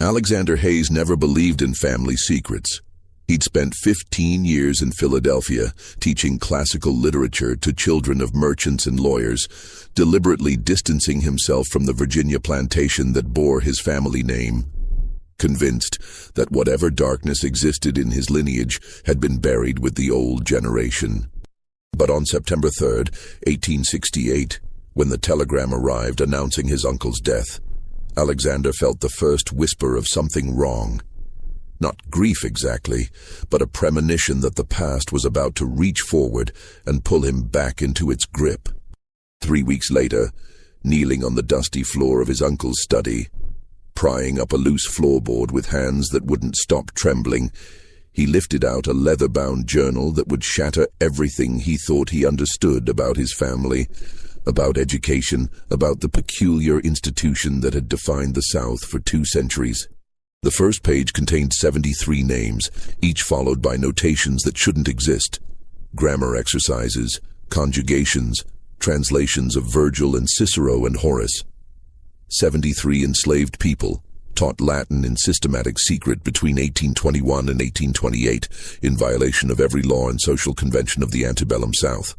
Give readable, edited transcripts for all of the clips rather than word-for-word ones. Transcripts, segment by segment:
Alexander Hayes never believed in family secrets. He'd spent 15 years in Philadelphia teaching classical literature to children of merchants and lawyers, deliberately distancing himself from the Virginia plantation that bore his family name. Convinced that whatever darkness existed in his lineage had been buried with the old generation. But on September 3rd, 1868, when the telegram arrived announcing his uncle's death, Alexander felt the first whisper of something wrong. Not grief exactly, but a premonition that the past was about to reach forward and pull him back into its grip. 3 weeks later, kneeling on the dusty floor of his uncle's study, prying up a loose floorboard with hands that wouldn't stop trembling, he lifted out a leather-bound journal that would shatter everything he thought he understood about his family, about education, about the peculiar institution that had defined the South for 2 centuries. The first page contained 73 names, each followed by notations that shouldn't exist. Grammar exercises, conjugations, translations of Virgil and Cicero and Horace. 73 enslaved people, taught Latin in systematic secret between 1821 and 1828, in violation of every law and social convention of the antebellum South.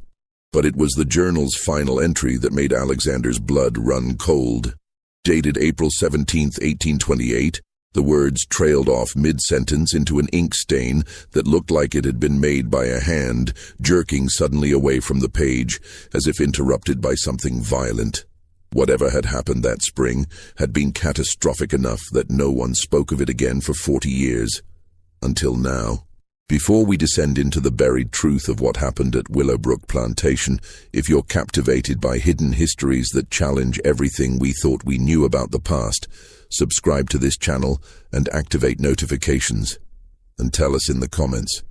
But it was the journal's final entry that made Alexander's blood run cold. Dated April 17, 1828, the words trailed off mid-sentence into an ink stain that looked like it had been made by a hand, jerking suddenly away from the page, as if interrupted by something violent. Whatever had happened that spring had been catastrophic enough that no one spoke of it again for 40 years. Until now. Before we descend into the buried truth of what happened at Willowbrook Plantation, if you're captivated by hidden histories that challenge everything we thought we knew about the past, subscribe to this channel and activate notifications. And tell us in the comments,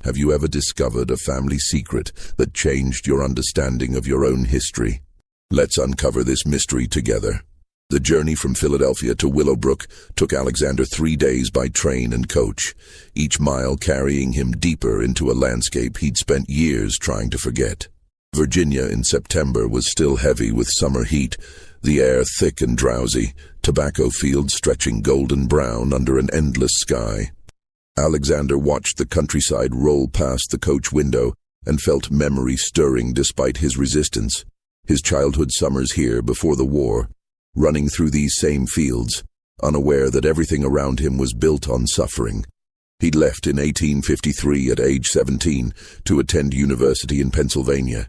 have you ever discovered a family secret that changed your understanding of your own history? Let's uncover this mystery together. The journey from Philadelphia to Willowbrook took Alexander 3 days by train and coach, each mile carrying him deeper into a landscape he'd spent years trying to forget. Virginia in September was still heavy with summer heat, the air thick and drowsy, tobacco fields stretching golden brown under an endless sky. Alexander watched the countryside roll past the coach window and felt memory stirring despite his resistance. His childhood summers here before the war, running through these same fields, unaware that everything around him was built on suffering. He'd left in 1853 at age 17 to attend university in Pennsylvania,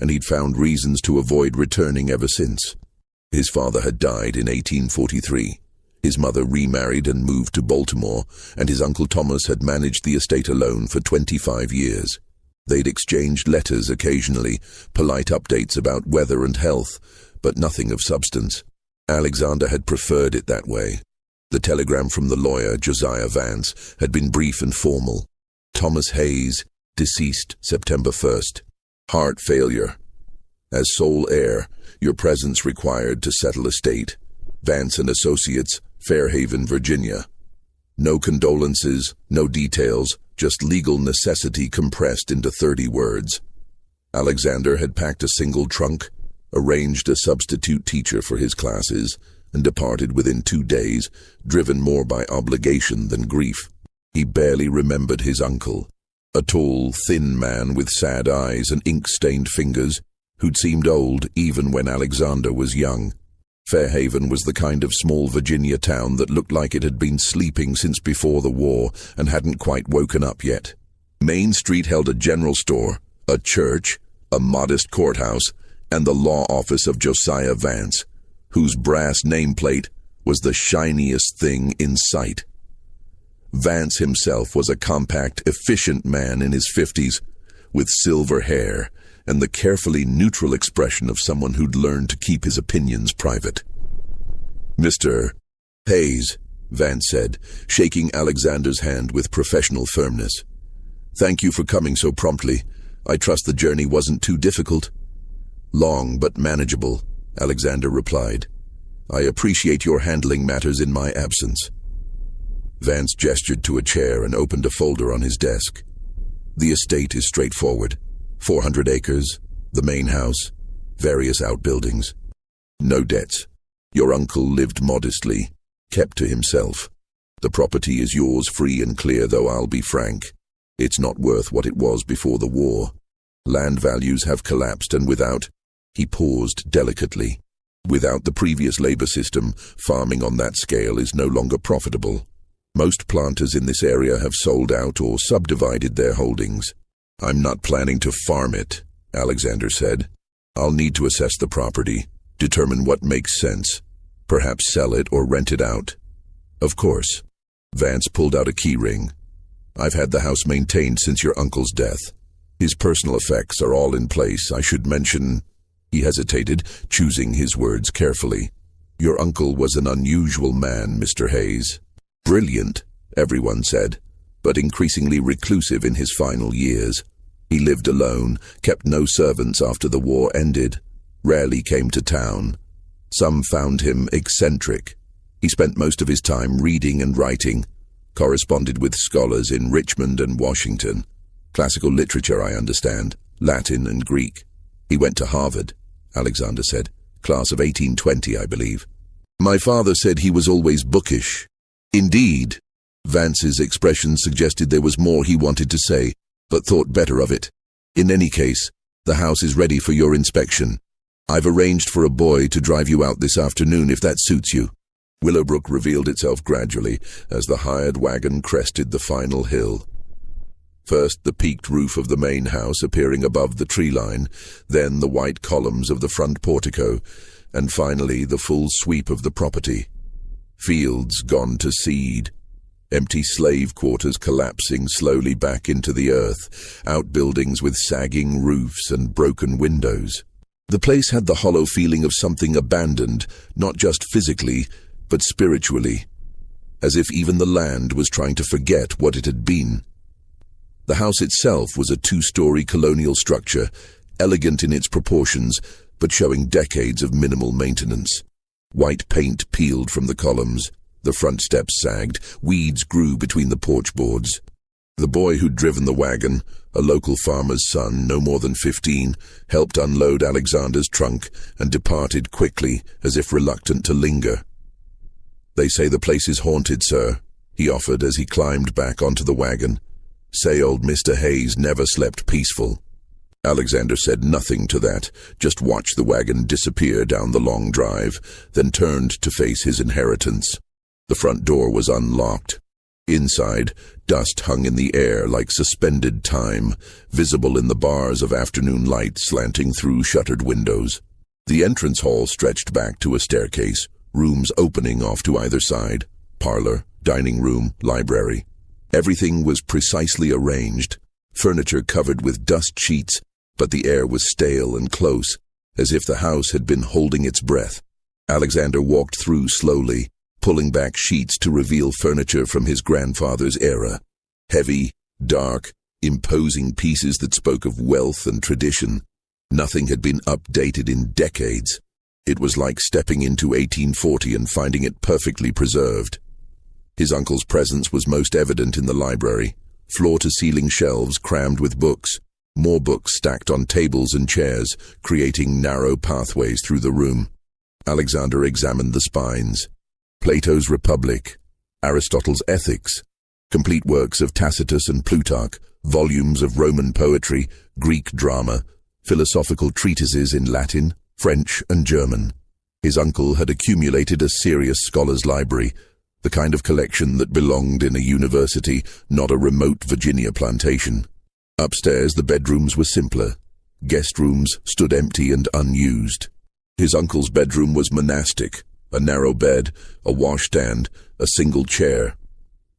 and he'd found reasons to avoid returning ever since. His father had died in 1843. His mother remarried and moved to Baltimore, and his Uncle Thomas had managed the estate alone for 25 years. They'd exchanged letters occasionally, polite updates about weather and health, but nothing of substance. Alexander had preferred it that way. The telegram from the lawyer, Josiah Vance, had been brief and formal. Thomas Hayes, deceased September 1st. Heart failure. As sole heir, your presence required to settle estate. Vance and Associates, Fairhaven, Virginia. No condolences, no details, just legal necessity compressed into 30 words. Alexander had packed a single trunk, arranged a substitute teacher for his classes, and departed within 2 days, driven more by obligation than grief. He barely remembered his uncle, a tall, thin man with sad eyes and ink-stained fingers, who'd seemed old even when Alexander was young. Fairhaven was the kind of small Virginia town that looked like it had been sleeping since before the war and hadn't quite woken up yet. Main Street held a general store, a church, a modest courthouse, and the law office of Josiah Vance, whose brass nameplate was the shiniest thing in sight. Vance himself was a compact, efficient man in his 50s, with silver hair and the carefully neutral expression of someone who'd learned to keep his opinions private. "Mr. Hayes," Vance said, shaking Alexander's hand with professional firmness. "Thank you for coming so promptly. I trust the journey wasn't too difficult." "Long but manageable," Alexander replied. "I appreciate your handling matters in my absence." Vance gestured to a chair and opened a folder on his desk. "The estate is straightforward. 400 acres, the main house, various outbuildings. No debts. Your uncle lived modestly. kept to himself. "The property is yours free and clear, though I'll be frank. It's not worth what it was before the war. Land values have collapsed, and he paused delicately. Without the previous labor system, farming on that scale is no longer profitable. Most planters in this area have sold out or subdivided their holdings. I'm not planning to farm it," Alexander said. "I'll need to assess the property, determine what makes sense, perhaps sell it or rent it out." "Of course." Vance pulled out a key ring. "I've had the house maintained since your uncle's death. His personal effects are all in place. I should mention—" He hesitated, choosing his words carefully. "Your uncle was an unusual man, Mr. Hayes. Brilliant, everyone said, but increasingly reclusive in his final years. He lived alone, kept no servants after the war ended, rarely came to town. Some found him eccentric. He spent most of his time reading and writing, corresponded with scholars in Richmond and Washington. Classical literature, I understand, Latin and Greek. He went to Harvard," Alexander said. "Class of 1820, I believe. My father said he was always bookish." "Indeed." Vance's expression suggested there was more he wanted to say, but thought better of it. "In any case, the house is ready for your inspection. I've arranged for a boy to drive you out this afternoon if that suits you." Willowbrook revealed itself gradually as the hired wagon crested the final hill. First the peaked roof of the main house appearing above the tree line, then the white columns of the front portico, and finally the full sweep of the property. Fields gone to seed, empty slave quarters collapsing slowly back into the earth, outbuildings with sagging roofs and broken windows. The place had the hollow feeling of something abandoned, not just physically, but spiritually, as if even the land was trying to forget what it had been. The house itself was a two-story colonial structure, elegant in its proportions, but showing decades of minimal maintenance. White paint peeled from the columns, the front steps sagged, weeds grew between the porch boards. The boy who'd driven the wagon, a local farmer's son, no more than 15, helped unload Alexander's trunk and departed quickly, as if reluctant to linger. "They say the place is haunted, sir," he offered as he climbed back onto the wagon. "Say old Mr. Hayes never slept peaceful." Alexander said nothing to that, just watched the wagon disappear down the long drive, then turned to face his inheritance. The front door was unlocked. Inside, dust hung in the air like suspended time, visible in the bars of afternoon light slanting through shuttered windows. The entrance hall stretched back to a staircase, rooms opening off to either side, parlor, dining room, library. Everything was precisely arranged, furniture covered with dust sheets, but the air was stale and close, as if the house had been holding its breath. Alexander walked through slowly, pulling back sheets to reveal furniture from his grandfather's era. Heavy, dark, imposing pieces that spoke of wealth and tradition. Nothing had been updated in decades. It was like stepping into 1840 and finding it perfectly preserved. His uncle's presence was most evident in the library, floor-to-ceiling shelves crammed with books, more books stacked on tables and chairs, creating narrow pathways through the room. Alexander examined the spines. Plato's Republic, Aristotle's Ethics, complete works of Tacitus and Plutarch, volumes of Roman poetry, Greek drama, philosophical treatises in Latin, French, and German. His uncle had accumulated a serious scholar's library, the kind of collection that belonged in a university, not a remote Virginia plantation. Upstairs, the bedrooms were simpler. Guest rooms stood empty and unused. His uncle's bedroom was monastic, a narrow bed, a washstand, a single chair.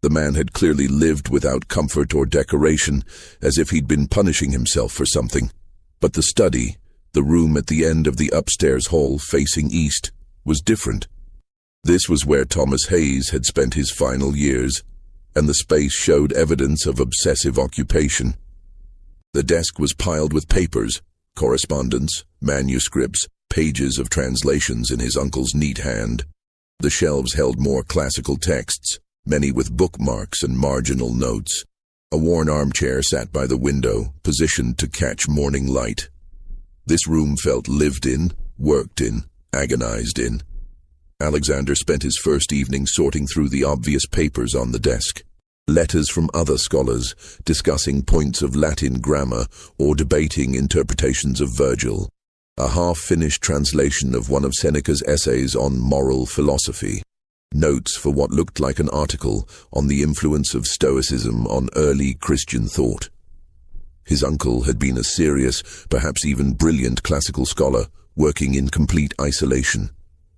The man had clearly lived without comfort or decoration, as if he'd been punishing himself for something. But the study, the room at the end of the upstairs hall facing east, was different. This was where Thomas Hayes had spent his final years, and the space showed evidence of obsessive occupation. The desk was piled with papers, correspondence, manuscripts, pages of translations in his uncle's neat hand. The shelves held more classical texts, many with bookmarks and marginal notes. A worn armchair sat by the window, positioned to catch morning light. This room felt lived in, worked in, agonized in. Alexander spent his first evening sorting through the obvious papers on the desk. Letters from other scholars discussing points of Latin grammar or debating interpretations of Virgil. A half-finished translation of one of Seneca's essays on moral philosophy. Notes for what looked like an article on the influence of Stoicism on early Christian thought. His uncle had been a serious, perhaps even brilliant classical scholar, working in complete isolation.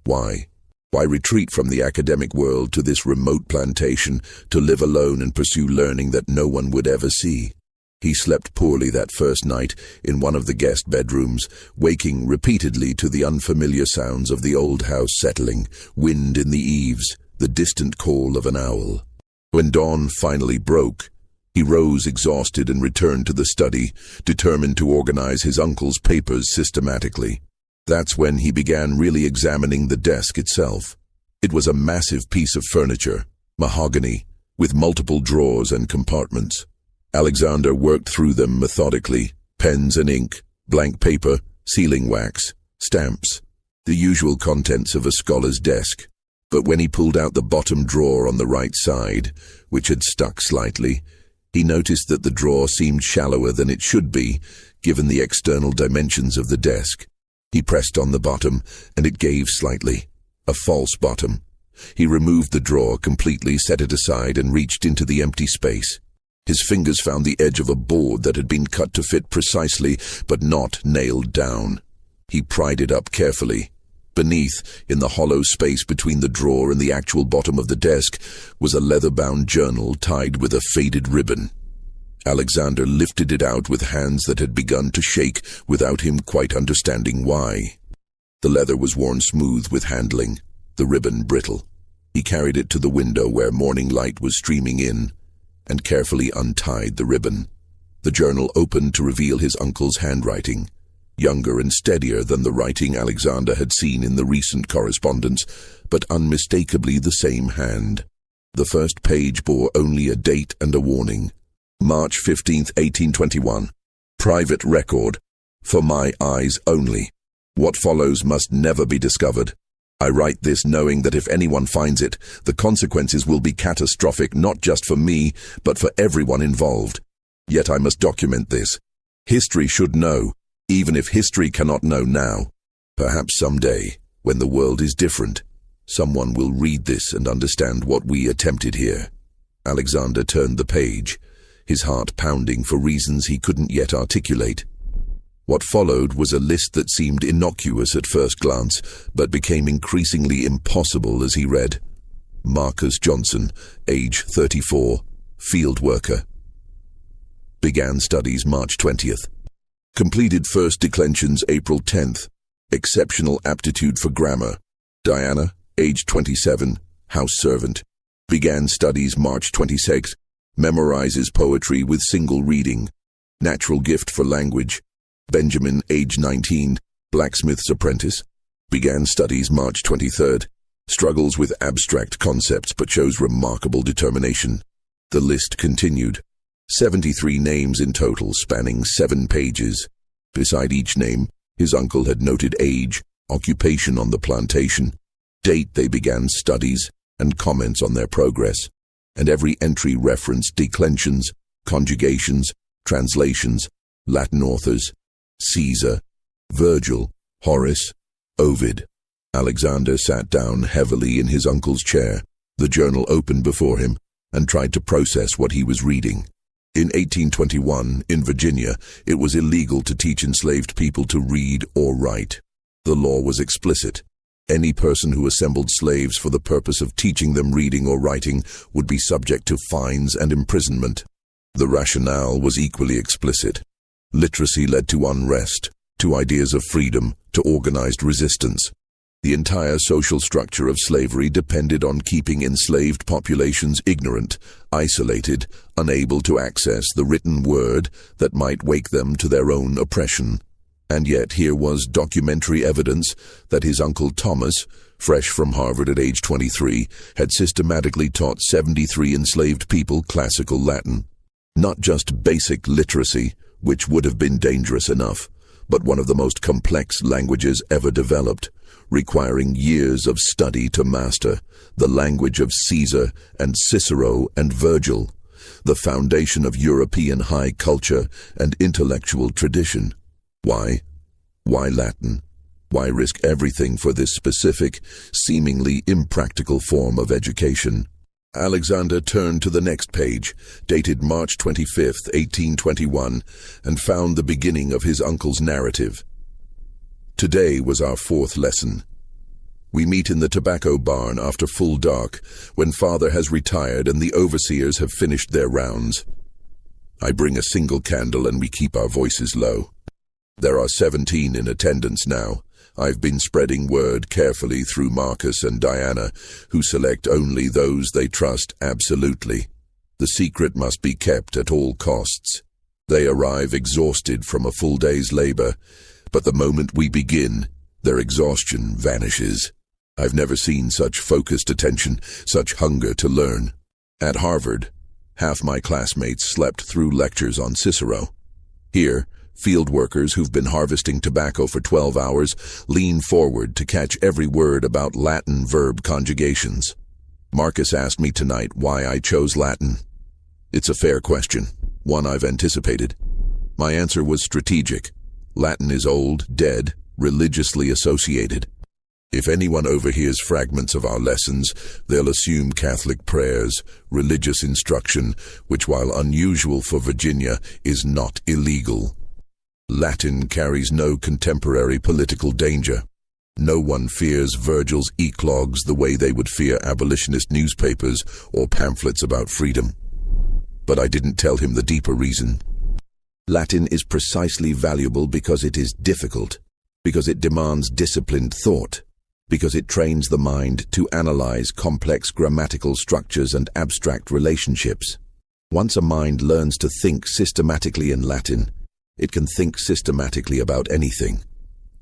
Why? Why retreat from the academic world to this remote plantation to live alone and pursue learning that no one would ever see? He slept poorly that first night in one of the guest bedrooms, waking repeatedly to the unfamiliar sounds of the old house settling, wind in the eaves, the distant call of an owl. When dawn finally broke, he rose exhausted and returned to the study, determined to organize his uncle's papers systematically. That's when he began really examining the desk itself. It was a massive piece of furniture, mahogany, with multiple drawers and compartments. Alexander worked through them methodically, pens and ink, blank paper, sealing wax, stamps, the usual contents of a scholar's desk. But when he pulled out the bottom drawer on the right side, which had stuck slightly, he noticed that the drawer seemed shallower than it should be, given the external dimensions of the desk. He pressed on the bottom, and it gave slightly. A false bottom. He removed the drawer completely, set it aside, and reached into the empty space. His fingers found the edge of a board that had been cut to fit precisely, but not nailed down. He pried it up carefully. Beneath, in the hollow space between the drawer and the actual bottom of the desk, was a leather-bound journal tied with a faded ribbon. Alexander lifted it out with hands that had begun to shake without him quite understanding why. The leather was worn smooth with handling, the ribbon brittle. He carried it to the window where morning light was streaming in, and carefully untied the ribbon. The journal opened to reveal his uncle's handwriting, younger and steadier than the writing Alexander had seen in the recent correspondence, but unmistakably the same hand. The first page bore only a date and a warning. March 15, 1821. Private record. For my eyes only. What follows must never be discovered. I write this knowing that if anyone finds it, the consequences will be catastrophic not just for me, but for everyone involved. Yet I must document this. History should know, even if history cannot know now. Perhaps someday, when the world is different, someone will read this and understand what we attempted here. Alexander turned the page, his heart pounding for reasons he couldn't yet articulate. What followed was a list that seemed innocuous at first glance, but became increasingly impossible as he read. Marcus Johnson, age 34, field worker. Began studies March 20th. Completed first declensions April 10th. Exceptional aptitude for grammar. Diana, age 27, house servant. Began studies March 26th. Memorizes poetry with single reading. Natural gift for language. Benjamin, age 19, blacksmith's apprentice. Began studies March 23rd. Struggles with abstract concepts but shows remarkable determination. The list continued. 73 names in total, spanning 7 pages. Beside each name, his uncle had noted age, occupation on the plantation, date they began studies, and comments on their progress. And every entry referenced declensions, conjugations, translations, Latin authors, Caesar, Virgil, Horace, Ovid. Alexander sat down heavily in his uncle's chair, the journal open before him, and tried to process what he was reading. In 1821, in Virginia, it was illegal to teach enslaved people to read or write. The law was explicit. Any person who assembled slaves for the purpose of teaching them reading or writing would be subject to fines and imprisonment. The rationale was equally explicit. Literacy led to unrest, to ideas of freedom, to organized resistance. The entire social structure of slavery depended on keeping enslaved populations ignorant, isolated, unable to access the written word that might wake them to their own oppression. And yet here was documentary evidence that his uncle Thomas, fresh from Harvard at age 23, had systematically taught 73 enslaved people classical Latin. Not just basic literacy, which would have been dangerous enough, but one of the most complex languages ever developed, requiring years of study to master, the language of Caesar and Cicero and Virgil, the foundation of European high culture and intellectual tradition. Why? Why Latin? Why risk everything for this specific, seemingly impractical form of education? Alexander turned to the next page, dated March 25th, 1821, and found the beginning of his uncle's narrative. Today was our fourth lesson. We meet in the tobacco barn after full dark, when father has retired and the overseers have finished their rounds. I bring a single candle and we keep our voices low. There are 17 in attendance now. I've been spreading word carefully through Marcus and Diana, who select only those they trust absolutely. The secret must be kept at all costs. They arrive exhausted from a full day's labor, but the moment we begin, their exhaustion vanishes. I've never seen such focused attention, such hunger to learn. At Harvard, half my classmates slept through lectures on Cicero. Here, field workers who've been harvesting tobacco for 12 hours lean forward to catch every word about Latin verb conjugations. Marcus asked me tonight why I chose Latin. It's a fair question, one I've anticipated. My answer was strategic. Latin is old, dead, religiously associated. If anyone overhears fragments of our lessons, they'll assume Catholic prayers, religious instruction, which, while unusual for Virginia, is not illegal. Latin carries no contemporary political danger. No one fears Virgil's eclogues the way they would fear abolitionist newspapers or pamphlets about freedom. But I didn't tell him the deeper reason. Latin is precisely valuable because it is difficult, because it demands disciplined thought, because it trains the mind to analyze complex grammatical structures and abstract relationships. Once a mind learns to think systematically in Latin, it can think systematically about anything.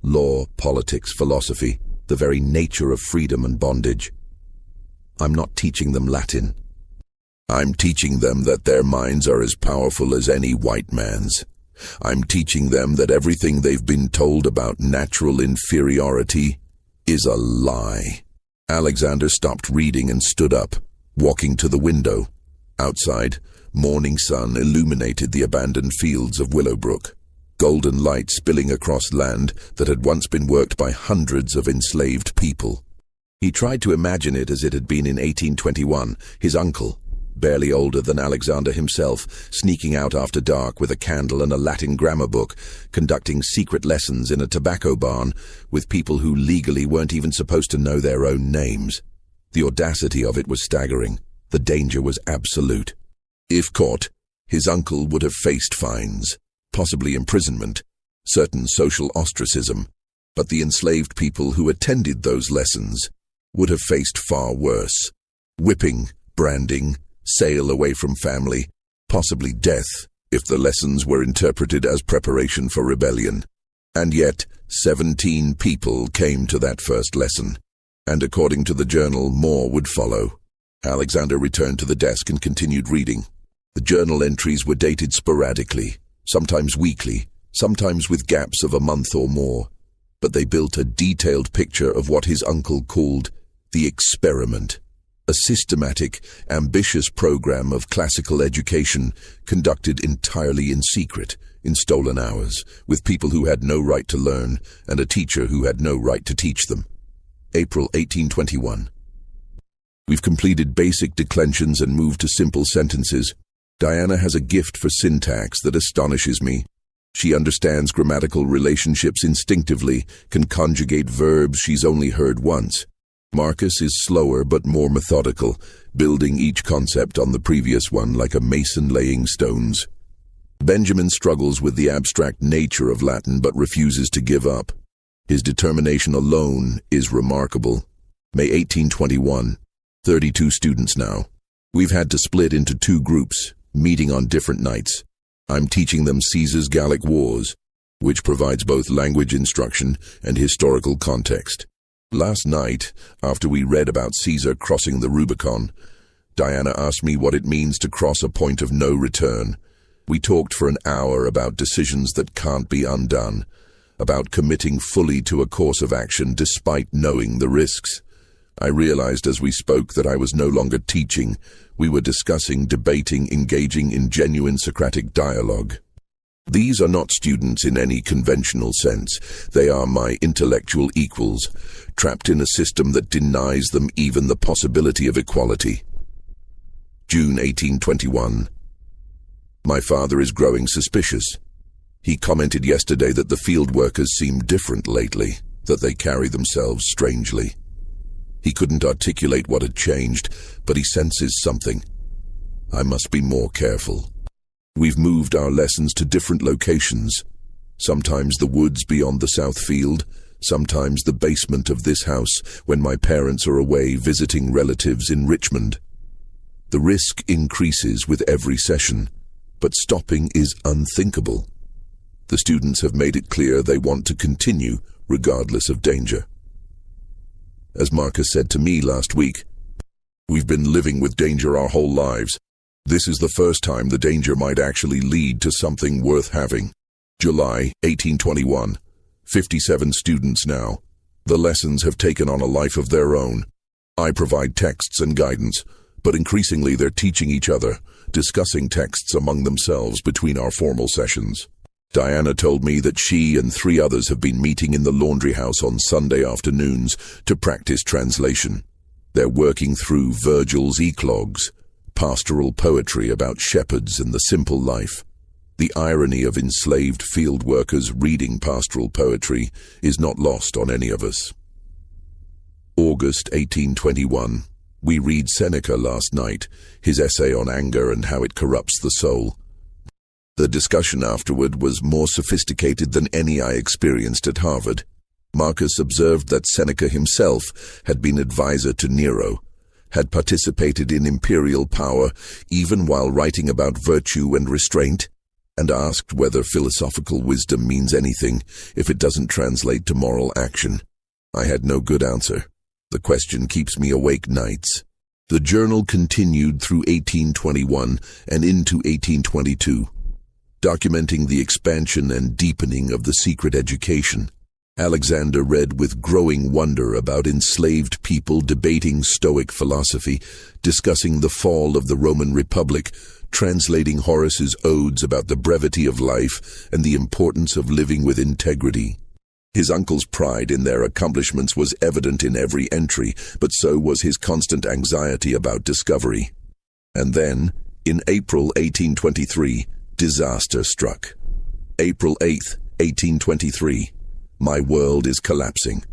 Law, politics, philosophy, the very nature of freedom and bondage. I'm not teaching them Latin. I'm teaching them that their minds are as powerful as any white man's. I'm teaching them that everything they've been told about natural inferiority is a lie. Alexander stopped reading and stood up, walking to the window. Outside, morning sun illuminated the abandoned fields of Willowbrook, golden light spilling across land that had once been worked by hundreds of enslaved people. He tried to imagine it as it had been in 1821, his uncle, barely older than Alexander himself, sneaking out after dark with a candle and a Latin grammar book, conducting secret lessons in a tobacco barn with people who legally weren't even supposed to know their own names. The audacity of it was staggering. The danger was absolute. If caught, his uncle would have faced fines, possibly imprisonment, certain social ostracism, but the enslaved people who attended those lessons would have faced far worse: whipping, branding, sale away from family, possibly death if the lessons were interpreted as preparation for rebellion. And yet, 17 people came to that first lesson, and according to the journal, more would follow. Alexander returned to the desk and continued reading. The journal entries were dated sporadically, sometimes weekly, sometimes with gaps of a month or more, but they built a detailed picture of what his uncle called the experiment, a systematic, ambitious program of classical education conducted entirely in secret, in stolen hours, with people who had no right to learn and a teacher who had no right to teach them. April 1821. We've completed basic declensions and moved to simple sentences. Diana has a gift for syntax that astonishes me. She understands grammatical relationships instinctively, can conjugate verbs she's only heard once. Marcus is slower but more methodical, building each concept on the previous one like a mason laying stones. Benjamin struggles with the abstract nature of Latin but refuses to give up. His determination alone is remarkable. May 1821. 32 students now. We've had to split into 2 groups, meeting on different nights. I'm teaching them Caesar's Gallic Wars, which provides both language instruction and historical context. Last night, after we read about Caesar crossing the Rubicon, Diana asked me what it means to cross a point of no return. We talked for an hour about decisions that can't be undone, about committing fully to a course of action despite knowing the risks. I realized as we spoke that I was no longer teaching. We were discussing, debating, engaging in genuine Socratic dialogue. These are not students in any conventional sense. They are my intellectual equals, trapped in a system that denies them even the possibility of equality. June 1821. My father is growing suspicious. He commented yesterday that the field workers seem different lately, that they carry themselves strangely. He couldn't articulate what had changed, but he senses something. I must be more careful. We've moved our lessons to different locations. Sometimes the woods beyond the south field, sometimes the basement of this house when my parents are away visiting relatives in Richmond. The risk increases with every session, but stopping is unthinkable. The students have made it clear they want to continue regardless of danger. As Marcus said to me last week, "We've been living with danger our whole lives. This is the first time the danger might actually lead to something worth having." July 1821. 57 students now. The lessons have taken on a life of their own. I provide texts and guidance, but increasingly they're teaching each other, discussing texts among themselves between our formal sessions. Diana told me that she and 3 others have been meeting in the laundry house on Sunday afternoons to practice translation. They're working through Virgil's eclogues, pastoral poetry about shepherds and the simple life. The irony of enslaved field workers reading pastoral poetry is not lost on any of us. August 1821. We read Seneca last night, his essay on anger and how it corrupts the soul. The discussion afterward was more sophisticated than any I experienced at Harvard. Marcus observed that Seneca himself had been advisor to Nero, had participated in imperial power even while writing about virtue and restraint, and asked whether philosophical wisdom means anything if it doesn't translate to moral action. I had no good answer. The question keeps me awake nights. The journal continued through 1821 and into 1822, documenting the expansion and deepening of the secret education. Alexander read with growing wonder about enslaved people debating Stoic philosophy, discussing the fall of the Roman Republic, translating Horace's odes about the brevity of life and the importance of living with integrity. His uncle's pride in their accomplishments was evident in every entry, but so was his constant anxiety about discovery. And then, in April 1823, disaster struck. April 8th, 1823. My world is collapsing.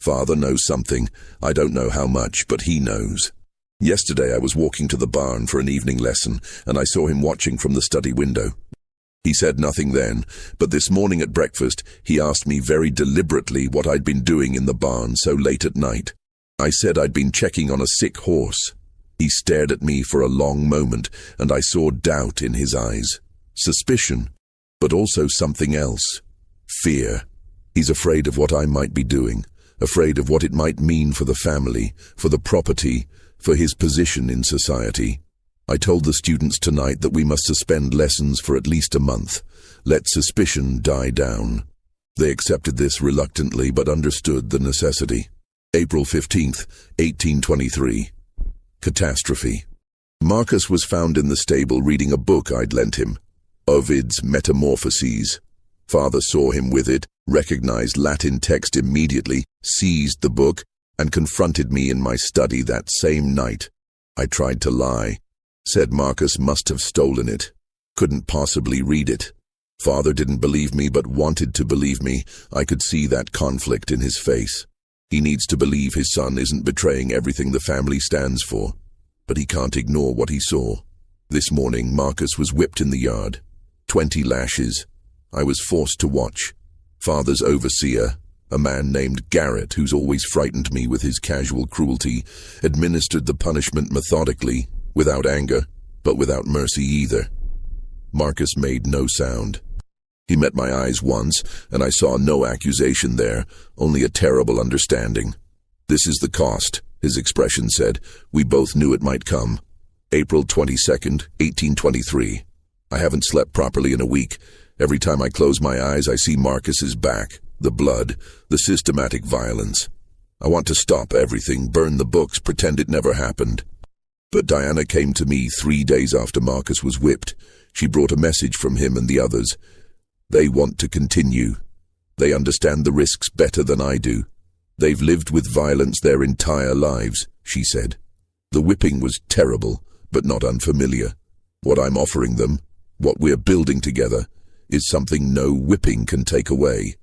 Father knows something. I don't know how much, but he knows. Yesterday I was walking to the barn for an evening lesson, and I saw him watching from the study window. He said nothing then, but this morning at breakfast he asked me very deliberately what I'd been doing in the barn so late at night. I said I'd been checking on a sick horse. He stared at me for a long moment, and I saw doubt in his eyes. Suspicion, but also something else. Fear. He's afraid of what I might be doing, afraid of what it might mean for the family, for the property, for his position in society. I told the students tonight that we must suspend lessons for at least a month. Let suspicion die down. They accepted this reluctantly but understood the necessity. April 15th, 1823. Catastrophe. Marcus was found in the stable reading a book I'd lent him, Ovid's Metamorphoses. Father saw him with it, recognized Latin text immediately, seized the book, and confronted me in my study that same night. I tried to lie. Said Marcus must have stolen it. Couldn't possibly read it. Father didn't believe me but wanted to believe me. I could see that conflict in his face. He needs to believe his son isn't betraying everything the family stands for. But he can't ignore what he saw. This morning Marcus was whipped in the yard. 20 lashes. I was forced to watch. Father's overseer, a man named Garrett, who's always frightened me with his casual cruelty, administered the punishment methodically, without anger, but without mercy either. Marcus made no sound. He met my eyes once, and I saw no accusation there, only a terrible understanding. "This is the cost," his expression said. We both knew it might come. April 22nd, 1823. I haven't slept properly in a week. Every time I close my eyes, I see Marcus's back, The blood, the systematic violence. I want to stop everything, burn the books, pretend it never happened. But Diana came to me 3 days after Marcus was whipped. She brought a message from him and the others. They want to continue. They understand the risks better than I do. They've lived with violence their entire lives, she said. The whipping was terrible, but not unfamiliar. What I'm offering them, what we're building together, is something no whipping can take away.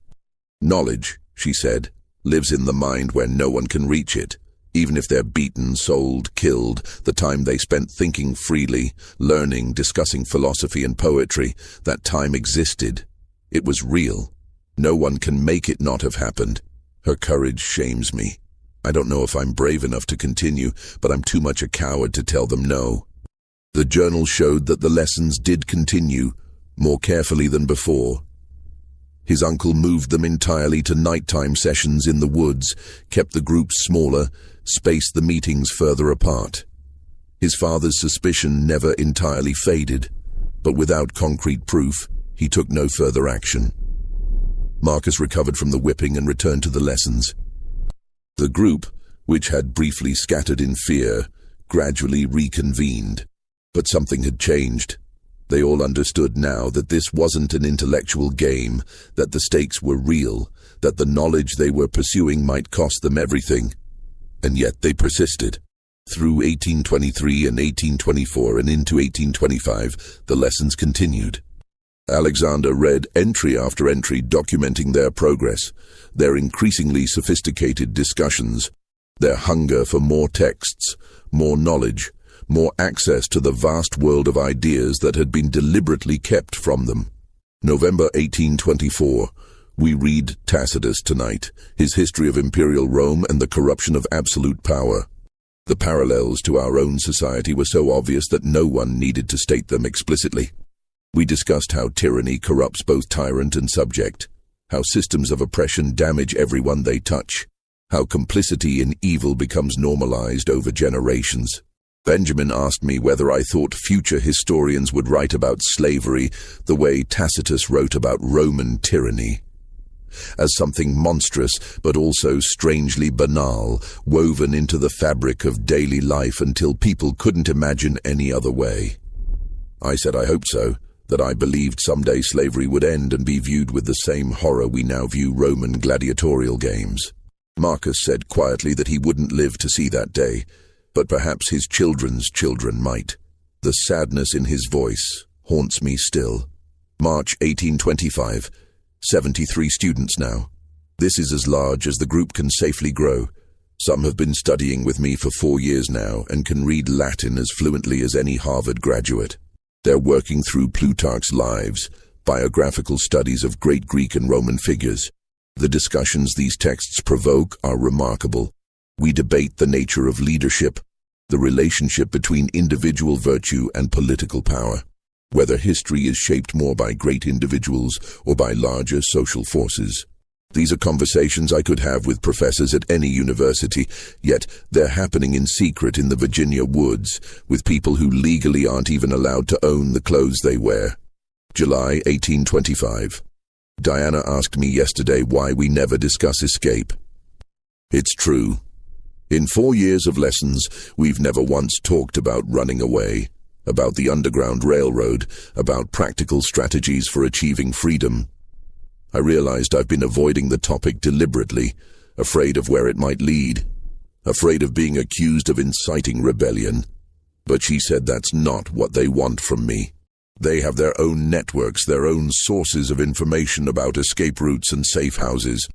Knowledge, she said, lives in the mind where no one can reach it. Even if they're beaten, sold, killed, the time they spent thinking freely, learning, discussing philosophy and poetry, that time existed. It was real. No one can make it not have happened. Her courage shames me. I don't know if I'm brave enough to continue, but I'm too much a coward to tell them no. The journal showed that the lessons did continue, more carefully than before. His uncle moved them entirely to nighttime sessions in the woods, kept the groups smaller, spaced the meetings further apart. His father's suspicion never entirely faded, but without concrete proof, he took no further action. Marcus recovered from the whipping and returned to the lessons. The group, which had briefly scattered in fear, gradually reconvened. But something had changed. They all understood now that this wasn't an intellectual game, that the stakes were real, that the knowledge they were pursuing might cost them everything. And yet they persisted. Through 1823 and 1824 and into 1825, the lessons continued. Alexander read entry after entry documenting their progress, their increasingly sophisticated discussions, their hunger for more texts, more knowledge, more access to the vast world of ideas that had been deliberately kept from them. November 1824. We read Tacitus tonight, his history of imperial Rome and the corruption of absolute power. The parallels to our own society were so obvious that no one needed to state them explicitly. We discussed how tyranny corrupts both tyrant and subject, how systems of oppression damage everyone they touch, how complicity in evil becomes normalized over generations. Benjamin asked me whether I thought future historians would write about slavery the way Tacitus wrote about Roman tyranny, as something monstrous but also strangely banal, woven into the fabric of daily life until people couldn't imagine any other way. I said I hoped so, that I believed someday slavery would end and be viewed with the same horror we now view Roman gladiatorial games. Marcus said quietly that he wouldn't live to see that day, but perhaps his children's children might. The sadness in his voice haunts me still. March 1825. 73 students now. This is as large as the group can safely grow. Some have been studying with me for 4 years now and can read Latin as fluently as any Harvard graduate. They're working through Plutarch's Lives, biographical studies of great Greek and Roman figures. The discussions these texts provoke are remarkable. We debate the nature of leadership, the relationship between individual virtue and political power, whether history is shaped more by great individuals or by larger social forces. These are conversations I could have with professors at any university, yet they're happening in secret in the Virginia woods, with people who legally aren't even allowed to own the clothes they wear. July 1825. Diana asked me yesterday why we never discuss escape. It's true. In 4 years of lessons, we've never once talked about running away, about the Underground Railroad, about practical strategies for achieving freedom. I realized I've been avoiding the topic deliberately, afraid of where it might lead, afraid of being accused of inciting rebellion. But she said that's not what they want from me. They have their own networks, their own sources of information about escape routes and safe houses.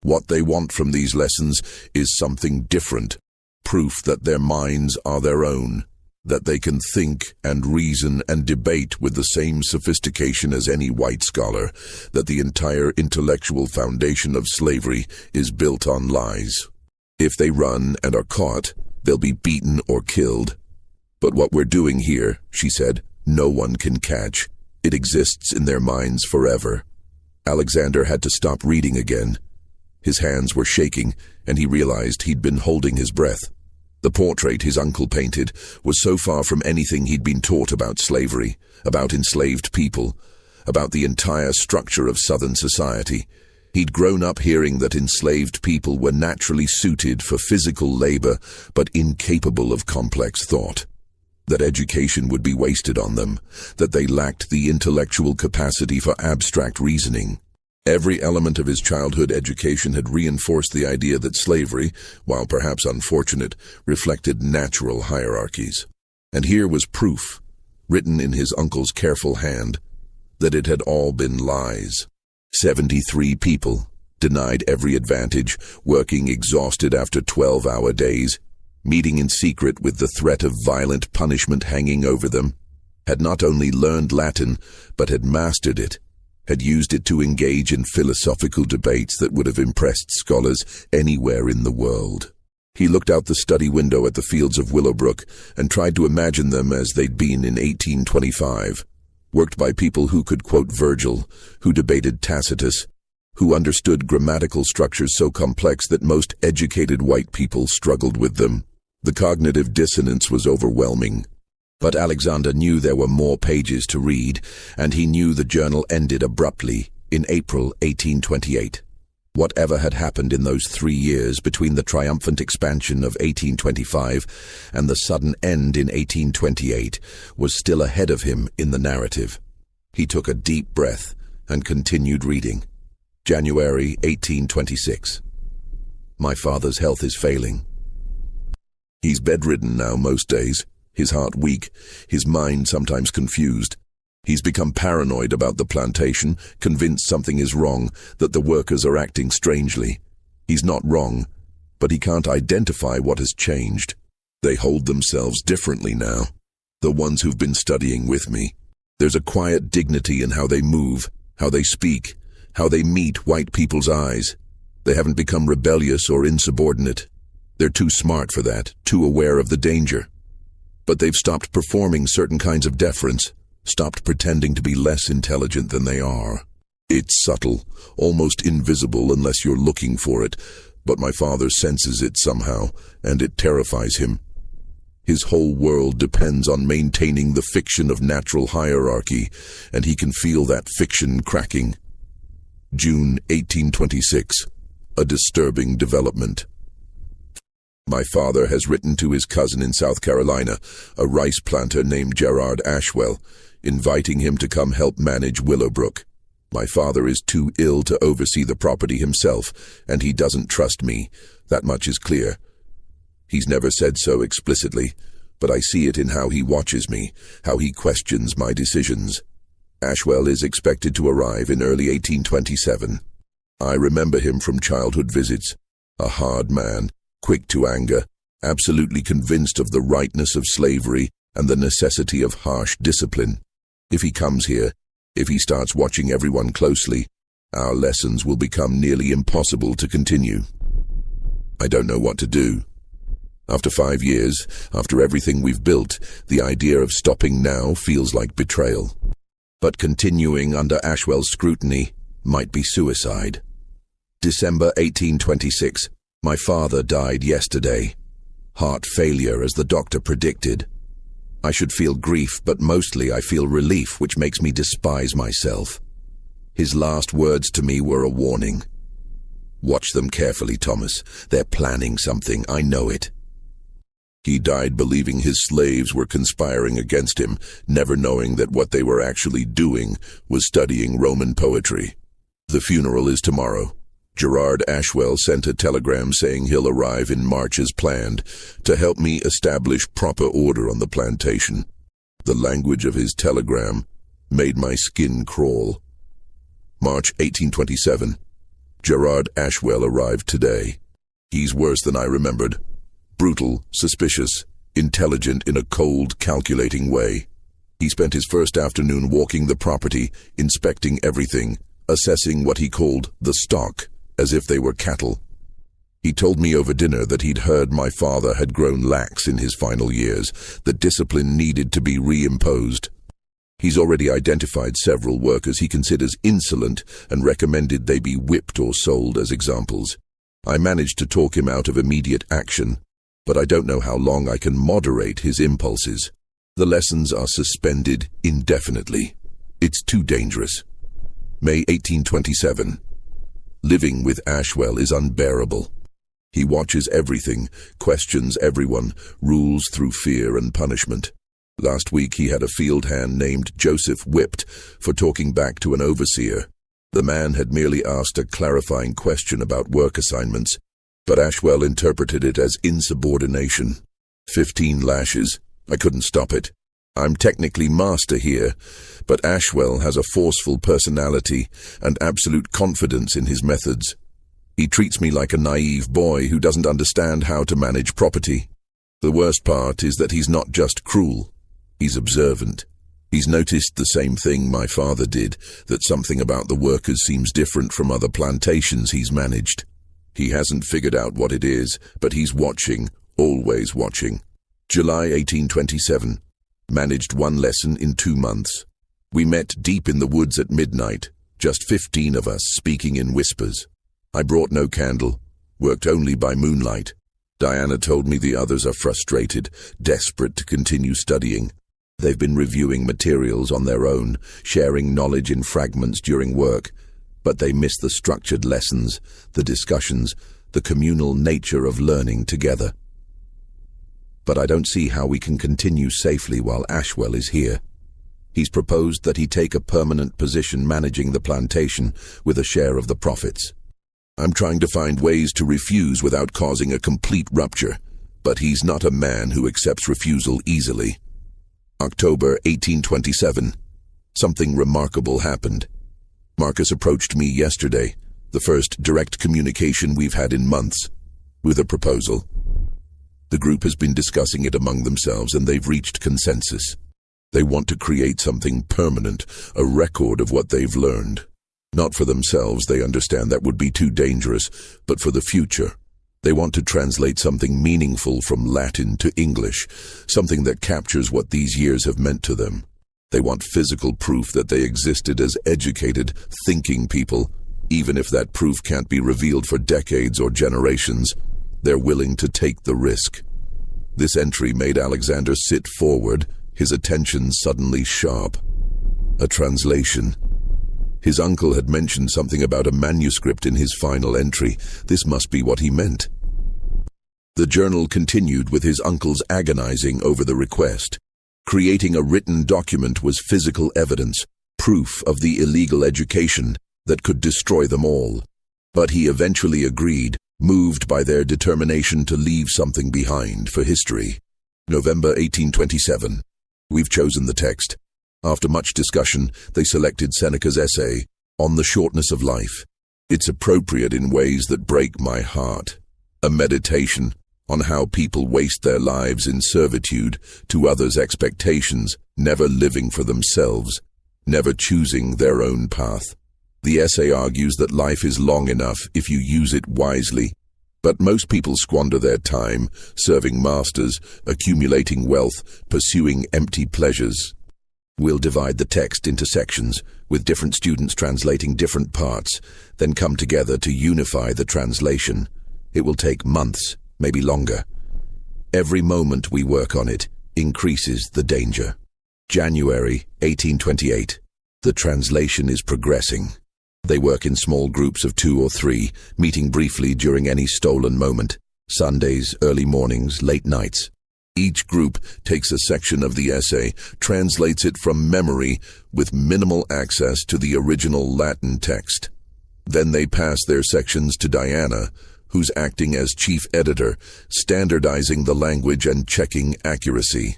What they want from these lessons is something different, proof that their minds are their own, that they can think and reason and debate with the same sophistication as any white scholar, that the entire intellectual foundation of slavery is built on lies. If they run and are caught, they'll be beaten or killed. But what we're doing here, she said, no one can catch. It exists in their minds forever. Alexander had to stop reading again. His hands were shaking, and he realized he'd been holding his breath. The portrait his uncle painted was so far from anything he'd been taught about slavery, about enslaved people, about the entire structure of Southern society. He'd grown up hearing that enslaved people were naturally suited for physical labor, but incapable of complex thought. That education would be wasted on them, that they lacked the intellectual capacity for abstract reasoning. Every element of his childhood education had reinforced the idea that slavery, while perhaps unfortunate, reflected natural hierarchies. And here was proof, written in his uncle's careful hand, that it had all been lies. 73 people, denied every advantage, working exhausted after 12-hour days, meeting in secret with the threat of violent punishment hanging over them, had not only learned Latin, but had mastered it, had used it to engage in philosophical debates that would have impressed scholars anywhere in the world. He looked out the study window at the fields of Willowbrook and tried to imagine them as they'd been in 1825, worked by people who could quote Virgil, who debated Tacitus, who understood grammatical structures so complex that most educated white people struggled with them. The cognitive dissonance was overwhelming. But Alexander knew there were more pages to read, and he knew the journal ended abruptly in April 1828. Whatever had happened in those 3 years between the triumphant expansion of 1825 and the sudden end in 1828 was still ahead of him in the narrative. He took a deep breath and continued reading. January 1826. My father's health is failing. He's bedridden now most days, his heart weak, his mind sometimes confused. He's become paranoid about the plantation, convinced something is wrong, that the workers are acting strangely. He's not wrong, but he can't identify what has changed. They hold themselves differently now, the ones who've been studying with me. There's a quiet dignity in how they move, how they speak, how they meet white people's eyes. They haven't become rebellious or insubordinate. They're too smart for that, too aware of the danger. But they've stopped performing certain kinds of deference, stopped pretending to be less intelligent than they are. It's subtle, almost invisible unless you're looking for it, but my father senses it somehow, and it terrifies him. His whole world depends on maintaining the fiction of natural hierarchy, and he can feel that fiction cracking. June 1826. A disturbing development. My father has written to his cousin in South Carolina, a rice planter named Gerard Ashwell, inviting him to come help manage Willowbrook. My father is too ill to oversee the property himself, and he doesn't trust me. That much is clear. He's never said so explicitly, but I see it in how he watches me, how he questions my decisions. Ashwell is expected to arrive in early 1827. I remember him from childhood visits. A hard man, quick to anger, absolutely convinced of the rightness of slavery and the necessity of harsh discipline. If he comes here, if he starts watching everyone closely, our lessons will become nearly impossible to continue. I don't know what to do. After 5 years, after everything we've built, the idea of stopping now feels like betrayal. But continuing under Ashwell's scrutiny might be suicide. December 1826. My father died yesterday. Heart failure, as the doctor predicted. I should feel grief, but mostly I feel relief, which makes me despise myself. His last words to me were a warning. Watch them carefully, Thomas. They're planning something, I know it. He died believing his slaves were conspiring against him, never knowing that what they were actually doing was studying Roman poetry. The funeral is tomorrow. Gerard Ashwell sent a telegram saying he'll arrive in March as planned to help me establish proper order on the plantation. The language of his telegram made my skin crawl. March 1827. Gerard Ashwell arrived today. He's worse than I remembered. Brutal, suspicious, intelligent in a cold, calculating way. He spent his first afternoon walking the property, inspecting everything, assessing what he called the stock, as if they were cattle. He told me over dinner that he'd heard my father had grown lax in his final years, that discipline needed to be reimposed. He's already identified several workers he considers insolent and recommended they be whipped or sold as examples. I managed to talk him out of immediate action, but I don't know how long I can moderate his impulses. The lessons are suspended indefinitely. It's too dangerous. May 1827. Living with Ashwell is unbearable. He watches everything, questions everyone, rules through fear and punishment. Last week he had a field hand named Joseph whipped for talking back to an overseer. The man had merely asked a clarifying question about work assignments, but Ashwell interpreted it as insubordination. 15 lashes. I couldn't stop it. I'm technically master here, but Ashwell has a forceful personality and absolute confidence in his methods. He treats me like a naive boy who doesn't understand how to manage property. The worst part is that he's not just cruel. He's observant. He's noticed the same thing my father did, that something about the workers seems different from other plantations he's managed. He hasn't figured out what it is, but he's watching, always watching. July 1827. Managed 1 lesson in 2 months. We met deep in the woods at midnight, just 15 of us speaking in whispers. I brought no candle, worked only by moonlight. Diana told me the others are frustrated, desperate to continue studying. They've been reviewing materials on their own, sharing knowledge in fragments during work, but they miss the structured lessons, the discussions, the communal nature of learning together. But I don't see how we can continue safely while Ashwell is here. He's proposed that he take a permanent position managing the plantation with a share of the profits. I'm trying to find ways to refuse without causing a complete rupture, but he's not a man who accepts refusal easily. October 1827. Something remarkable happened. Marcus approached me yesterday, the first direct communication we've had in months, with a proposal. The group has been discussing it among themselves and they've reached consensus. They want to create something permanent, a record of what they've learned. Not for themselves, they understand that would be too dangerous, but for the future. They want to translate something meaningful from Latin to English, something that captures what these years have meant to them. They want physical proof that they existed as educated, thinking people, even if that proof can't be revealed for decades or generations. They're willing to take the risk. This entry made Alexander sit forward, his attention suddenly sharp. A translation. His uncle had mentioned something about a manuscript in his final entry. This must be what he meant. The journal continued with his uncle's agonizing over the request. Creating a written document was physical evidence, proof of the illegal education that could destroy them all. But he eventually agreed, moved by their determination to leave something behind for history. November 1827. We've chosen the text. After much discussion, they selected Seneca's essay, On the Shortness of Life. It's appropriate in ways that break my heart. A meditation on how people waste their lives in servitude to others' expectations, never living for themselves, never choosing their own path. The essay argues that life is long enough if you use it wisely, but most people squander their time serving masters, accumulating wealth, pursuing empty pleasures. We'll divide the text into sections, with different students translating different parts, then come together to unify the translation. It will take months, maybe longer. Every moment we work on it increases the danger. January 1828. The translation is progressing. They work in small groups of 2 or 3, meeting briefly during any stolen moment. Sundays, early mornings, late nights. Each group takes a section of the essay, translates it from memory with minimal access to the original Latin text. Then they pass their sections to Diana, who's acting as chief editor, standardizing the language and checking accuracy.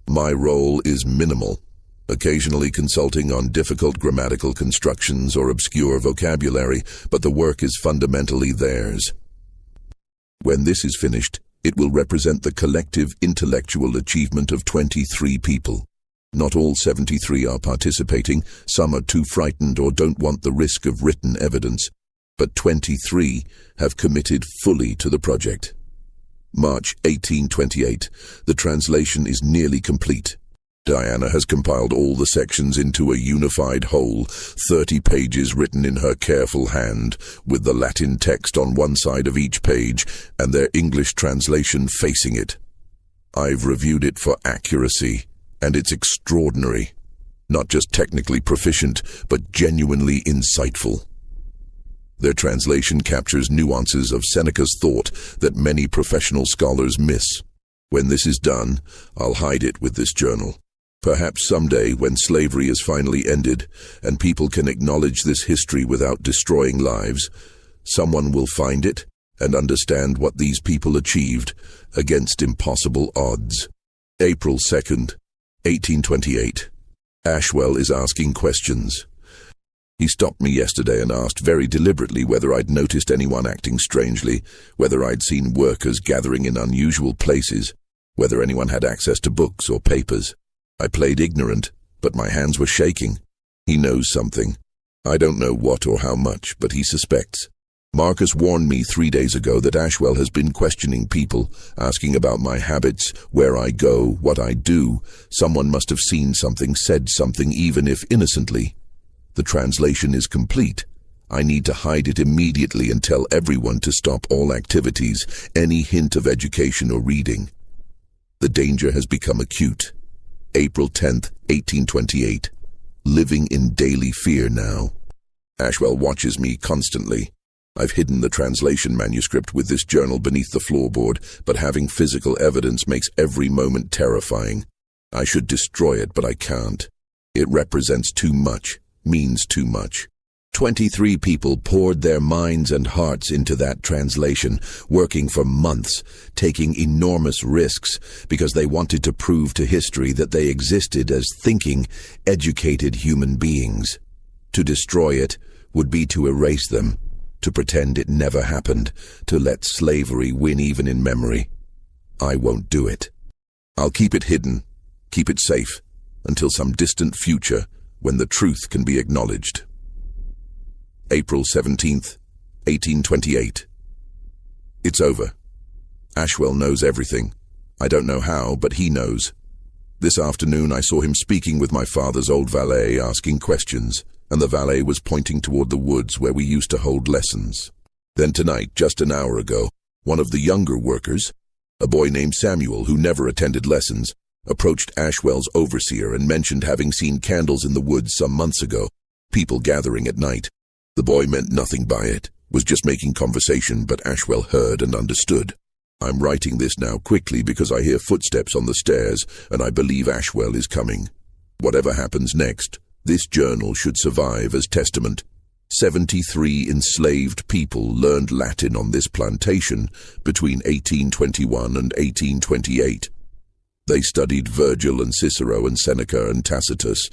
My role is minimal, occasionally consulting on difficult grammatical constructions or obscure vocabulary, but the work is fundamentally theirs. When this is finished, it will represent the collective intellectual achievement of 23 people. Not all 73 are participating, some are too frightened or don't want the risk of written evidence, but 23 have committed fully to the project. March 1828. The translation is nearly complete. Diana has compiled all the sections into a unified whole, 30 pages written in her careful hand, with the Latin text on one side of each page and their English translation facing it. I've reviewed it for accuracy, and it's extraordinary. Not just technically proficient, but genuinely insightful. Their translation captures nuances of Seneca's thought that many professional scholars miss. When this is done, I'll hide it with this journal. Perhaps someday, when slavery is finally ended and people can acknowledge this history without destroying lives, someone will find it and understand what these people achieved against impossible odds. April 2nd, 1828. Ashwell is asking questions. He stopped me yesterday and asked very deliberately whether I'd noticed anyone acting strangely, whether I'd seen workers gathering in unusual places, whether anyone had access to books or papers. I played ignorant, but my hands were shaking. He knows something. I don't know what or how much, but he suspects. Marcus warned me 3 days ago that Ashwell has been questioning people, asking about my habits, where I go, what I do. Someone must have seen something, said something, even if innocently. The translation is complete. I need to hide it immediately and tell everyone to stop all activities, any hint of education or reading. The danger has become acute. April 10th, 1828. Living in daily fear now. Ashwell watches me constantly. I've hidden the translation manuscript with this journal beneath the floorboard, but having physical evidence makes every moment terrifying. I should destroy it, but I can't. It represents too much, means too much. 23 people poured their minds and hearts into that translation, working for months, taking enormous risks because they wanted to prove to history that they existed as thinking, educated human beings. To destroy it would be to erase them, to pretend it never happened, to let slavery win even in memory. I won't do it. I'll keep it hidden, keep it safe, until some distant future when the truth can be acknowledged. April 17th, 1828. It's over. Ashwell knows everything. I don't know how, but he knows. This afternoon I saw him speaking with my father's old valet, asking questions, and the valet was pointing toward the woods where we used to hold lessons. Then tonight, just an hour ago, one of the younger workers, a boy named Samuel who never attended lessons, approached Ashwell's overseer and mentioned having seen candles in the woods some months ago, people gathering at night. The boy meant nothing by it, was just making conversation, but Ashwell heard and understood. I'm writing this now quickly because I hear footsteps on the stairs and I believe Ashwell is coming. Whatever happens next, this journal should survive as testament. 73 enslaved people learned Latin on this plantation between 1821 and 1828. They studied Virgil and Cicero and Seneca and Tacitus.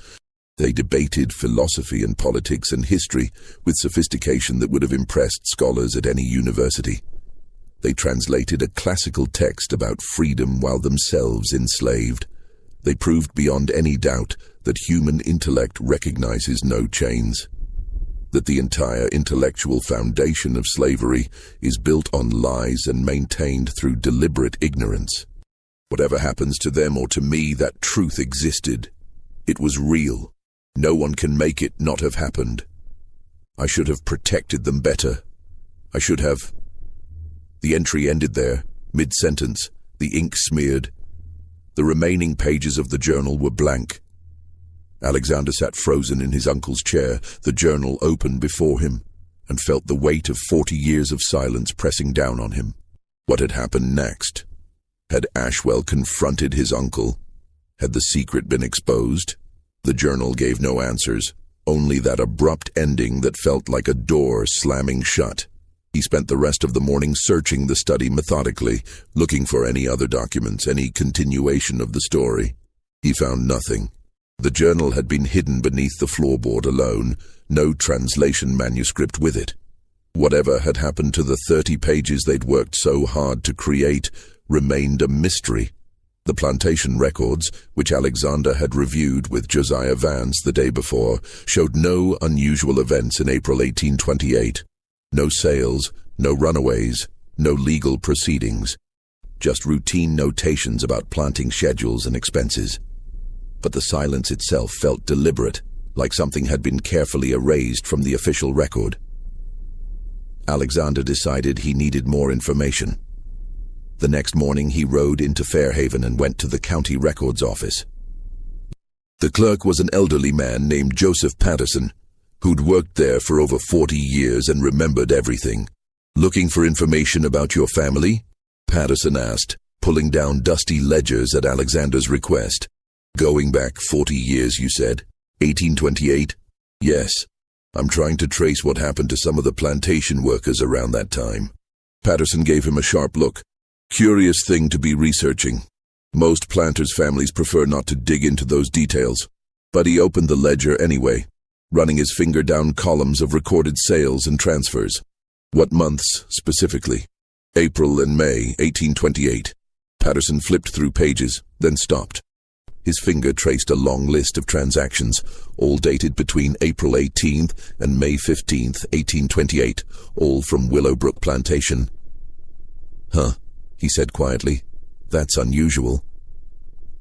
They debated philosophy and politics and history with sophistication that would have impressed scholars at any university. They translated a classical text about freedom while themselves enslaved. They proved beyond any doubt that human intellect recognizes no chains, that the entire intellectual foundation of slavery is built on lies and maintained through deliberate ignorance. Whatever happens to them or to me, that truth existed. It was real. No one can make it not have happened. I should have protected them better. I should have. The entry ended there, mid-sentence, the ink smeared. The remaining pages of the journal were blank. Alexander sat frozen in his uncle's chair, the journal open before him, and felt the weight of 40 years of silence pressing down on him. What had happened next? Had Ashwell confronted his uncle? Had the secret been exposed? The journal gave no answers, only that abrupt ending that felt like a door slamming shut. He spent the rest of the morning searching the study methodically, looking for any other documents, any continuation of the story. He found nothing. The journal had been hidden beneath the floorboard alone, no translation manuscript with it. Whatever had happened to the 30 pages they'd worked so hard to create remained a mystery. The plantation records, which Alexander had reviewed with Josiah Vance the day before, showed no unusual events in April 1828. No sales, no runaways, no legal proceedings. Just routine notations about planting schedules and expenses. But the silence itself felt deliberate, like something had been carefully erased from the official record. Alexander decided he needed more information. The next morning he rode into Fairhaven and went to the county records office. The clerk was an elderly man named Joseph Patterson, who'd worked there for over 40 years and remembered everything. "Looking for information about your family?" Patterson asked, pulling down dusty ledgers at Alexander's request. "Going back 40 years, you said? 1828? Yes. I'm trying to trace what happened to some of the plantation workers around that time." Patterson gave him a sharp look. "Curious thing to be researching. Most planters' families prefer not to dig into those details." But he opened the ledger anyway, running his finger down columns of recorded sales and transfers. "What months, specifically?" "April and May, 1828. Patterson flipped through pages, then stopped. His finger traced a long list of transactions, all dated between April 18th and May 15th, 1828, all from Willowbrook Plantation. "Huh," he said quietly. "That's unusual."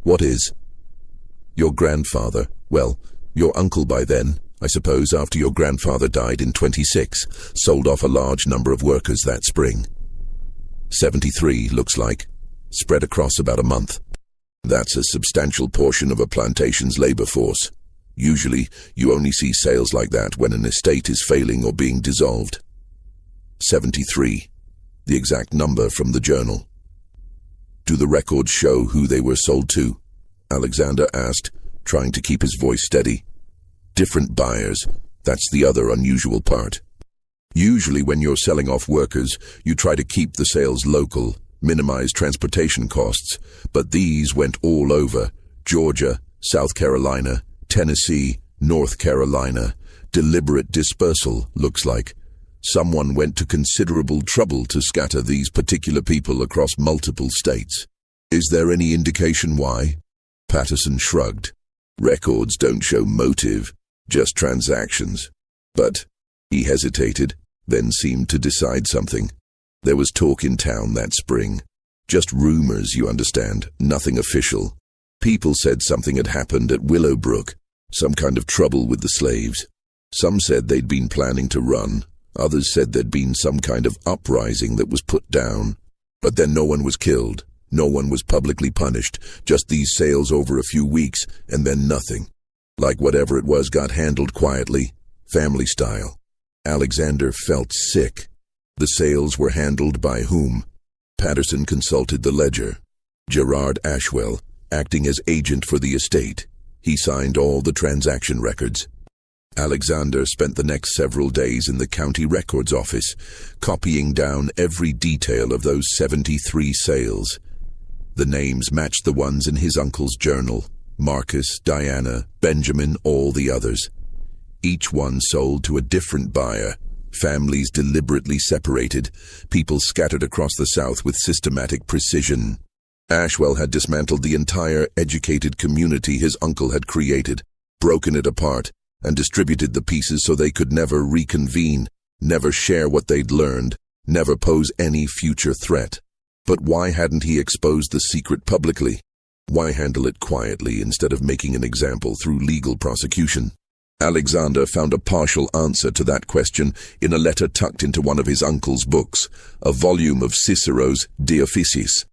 "What is?" "Your grandfather, well, your uncle by then, I suppose after your grandfather died in 26, sold off a large number of workers that spring. 73, looks like, spread across about a month. That's a substantial portion of a plantation's labor force. Usually, you only see sales like that when an estate is failing or being dissolved." 73, the exact number from the journal. "Do the records show who they were sold to?" Alexander asked, trying to keep his voice steady. "Different buyers, that's the other unusual part. Usually when you're selling off workers, you try to keep the sales local, minimize transportation costs, but these went all over: Georgia, South Carolina, Tennessee, North Carolina. Deliberate dispersal, looks like. Someone went to considerable trouble to scatter these particular people across multiple states. Is there any indication why?" Patterson shrugged. "Records don't show motive, just transactions." But he hesitated, then seemed to decide something. "There was talk in town that spring. Just rumors, you understand, nothing official. People said something had happened at Willowbrook, some kind of trouble with the slaves. Some said they'd been planning to run. Others said there'd been some kind of uprising that was put down. But then no one was killed. No one was publicly punished. Just these sales over a few weeks, and then nothing. Like whatever it was got handled quietly, family style." Alexander felt sick. The sales were handled by whom? Patterson consulted the ledger. Gerard Ashwell, acting as agent for the estate. He signed all the transaction records. Alexander spent the next several days in the county records office, copying down every detail of those 73 sales. The names matched the ones in his uncle's journal: Marcus, Diana, Benjamin, all the others. Each one sold to a different buyer, families deliberately separated, people scattered across the South with systematic precision. Ashwell had dismantled the entire educated community his uncle had created, broken it apart, and distributed the pieces so they could never reconvene, never share what they'd learned, never pose any future threat. But why hadn't he exposed the secret publicly? Why handle it quietly instead of making an example through legal prosecution? Alexander found a partial answer to that question in a letter tucked into one of his uncle's books, a volume of Cicero's De Officiis.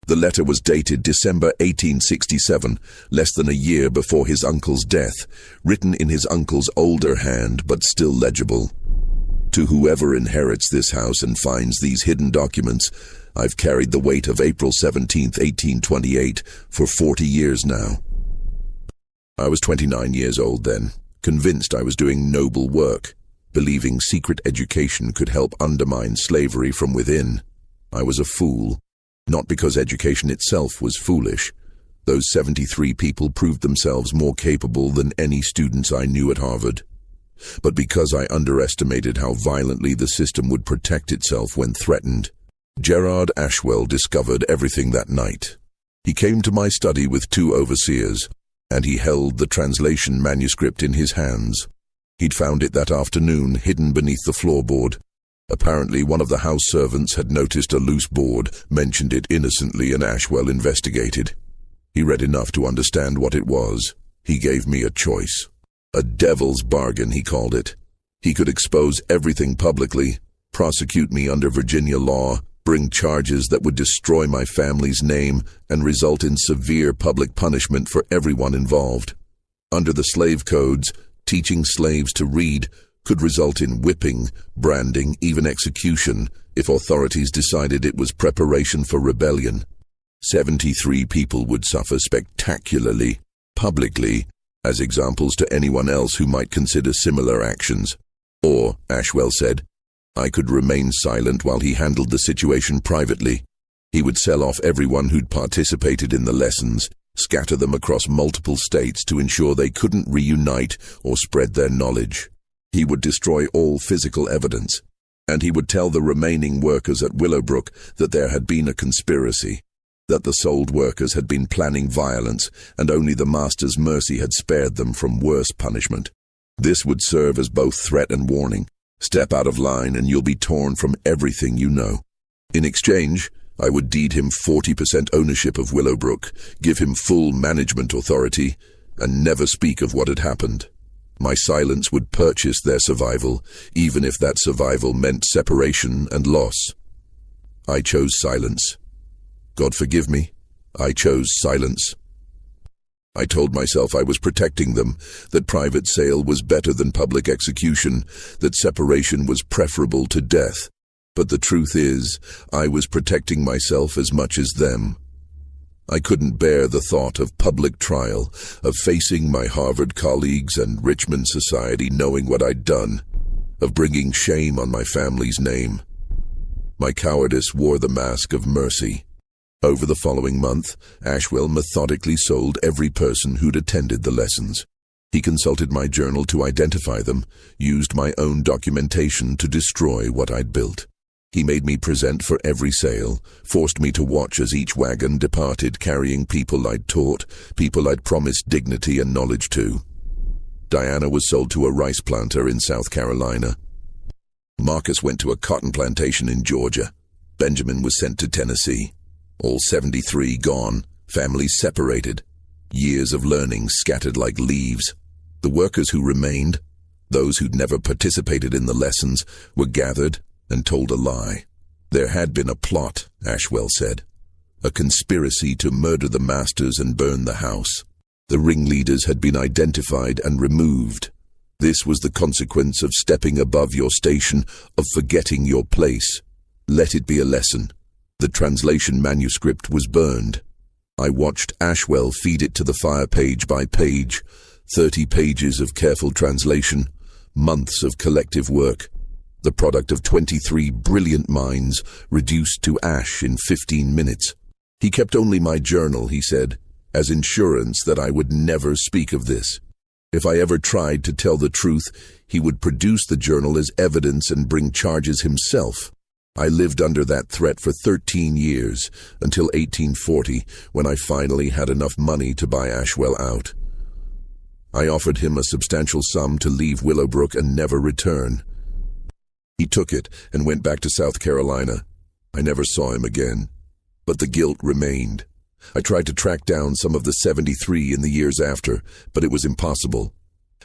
The letter was dated December 1867, less than a year before his uncle's death, written in his uncle's older hand but still legible. "To whoever inherits this house and finds these hidden documents, I've carried the weight of April 17th, 1828 for 40 years now." I was 29 years old then, convinced I was doing noble work, believing secret education could help undermine slavery from within. I was a fool, not because education itself was foolish. Those 73 people proved themselves more capable than any students I knew at Harvard, but because I underestimated how violently the system would protect itself when threatened. Gerard Ashwell discovered everything that night. He came to my study with 2 overseers, and he held the translation manuscript in his hands. He'd found it that afternoon hidden beneath the floorboard. Apparently one of the house servants had noticed a loose board, mentioned it innocently, and Ashwell investigated. He read enough to understand what it was. He gave me a choice. A devil's bargain, he called it. He could expose everything publicly, prosecute me under Virginia law, bring charges that would destroy my family's name and result in severe public punishment for everyone involved. Under the slave codes, Teaching slaves to read could result in whipping, branding, even execution, if authorities decided it was preparation for rebellion. 73 people would suffer spectacularly, publicly, as examples to anyone else who might consider similar actions. Or, Ashwell said, I could remain silent while he handled the situation privately. He would sell off everyone who'd participated in the lessons, scatter them across multiple states to ensure they couldn't reunite or spread their knowledge. He would destroy all physical evidence, and he would tell the remaining workers at Willowbrook that there had been a conspiracy, that the sold workers had been planning violence, and only the master's mercy had spared them from worse punishment. This would serve as both threat and warning. Step out of line and you'll be torn from everything you know. In exchange, I would deed him 40% ownership of Willowbrook, give him full management authority, and never speak of what had happened. My silence would purchase their survival, even if that survival meant separation and loss. I chose silence. God forgive me, I chose silence. I told myself I was protecting them, that private sale was better than public execution, that separation was preferable to death. But the truth is, I was protecting myself as much as them. I couldn't bear the thought of public trial, of facing my Harvard colleagues and Richmond society knowing what I'd done, of bringing shame on my family's name. My cowardice wore the mask of mercy. Over the following month, Ashwell methodically sold every person who'd attended the lessons. He consulted my journal to identify them, used my own documentation to destroy what I'd built. He made me present for every sale, forced me to watch as each wagon departed carrying people I'd taught, people I'd promised dignity and knowledge to. Diana was sold to a rice planter in South Carolina. Marcus went to a cotton plantation in Georgia. Benjamin was sent to Tennessee. All 73 gone, families separated, years of learning scattered like leaves. The workers who remained, those who'd never participated in the lessons, were gathered and told a lie. There had been a plot, Ashwell said, a conspiracy to murder the masters and burn the house. The ringleaders had been identified and removed. This was the consequence of stepping above your station, of forgetting your place. Let it be a lesson. The translation manuscript was burned. I watched Ashwell feed it to the fire page by page, 30 pages of careful translation, months of collective work, the product of 23 brilliant minds reduced to ash in 15 minutes. He kept only my journal, he said, as insurance that I would never speak of this. If I ever tried to tell the truth, he would produce the journal as evidence and bring charges himself. I lived under that threat for 13 years, until 1840, when I finally had enough money to buy Ashwell out. I offered him a substantial sum to leave Willowbrook and never return. He took it and went back to South Carolina. I never saw him again, but the guilt remained. I tried to track down some of the 73 in the years after, but it was impossible.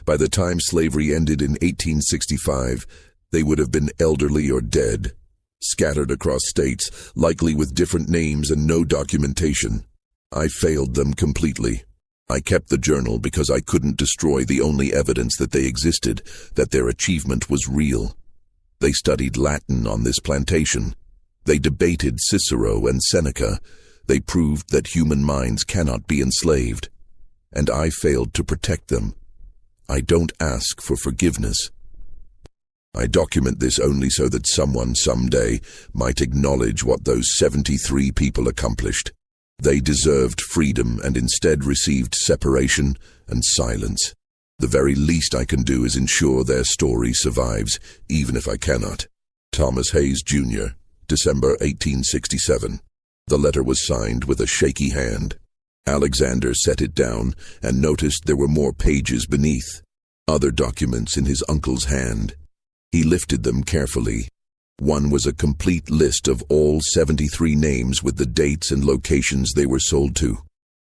By the time slavery ended in 1865, they would have been elderly or dead, scattered across states, likely with different names and no documentation. I failed them completely. I kept the journal because I couldn't destroy the only evidence that they existed, that their achievement was real. They studied Latin on this plantation. They debated Cicero and Seneca. They proved that human minds cannot be enslaved. And I failed to protect them. I don't ask for forgiveness. I document this only so that someone someday might acknowledge what those 73 people accomplished. They deserved freedom and instead received separation and silence. The very least I can do is ensure their story survives, even if I cannot. Thomas Hayes, Jr., December 1867. The letter was signed with a shaky hand. Alexander set it down and noticed there were more pages beneath, other documents in his uncle's hand. He lifted them carefully. One was a complete list of all 73 names with the dates and locations they were sold to.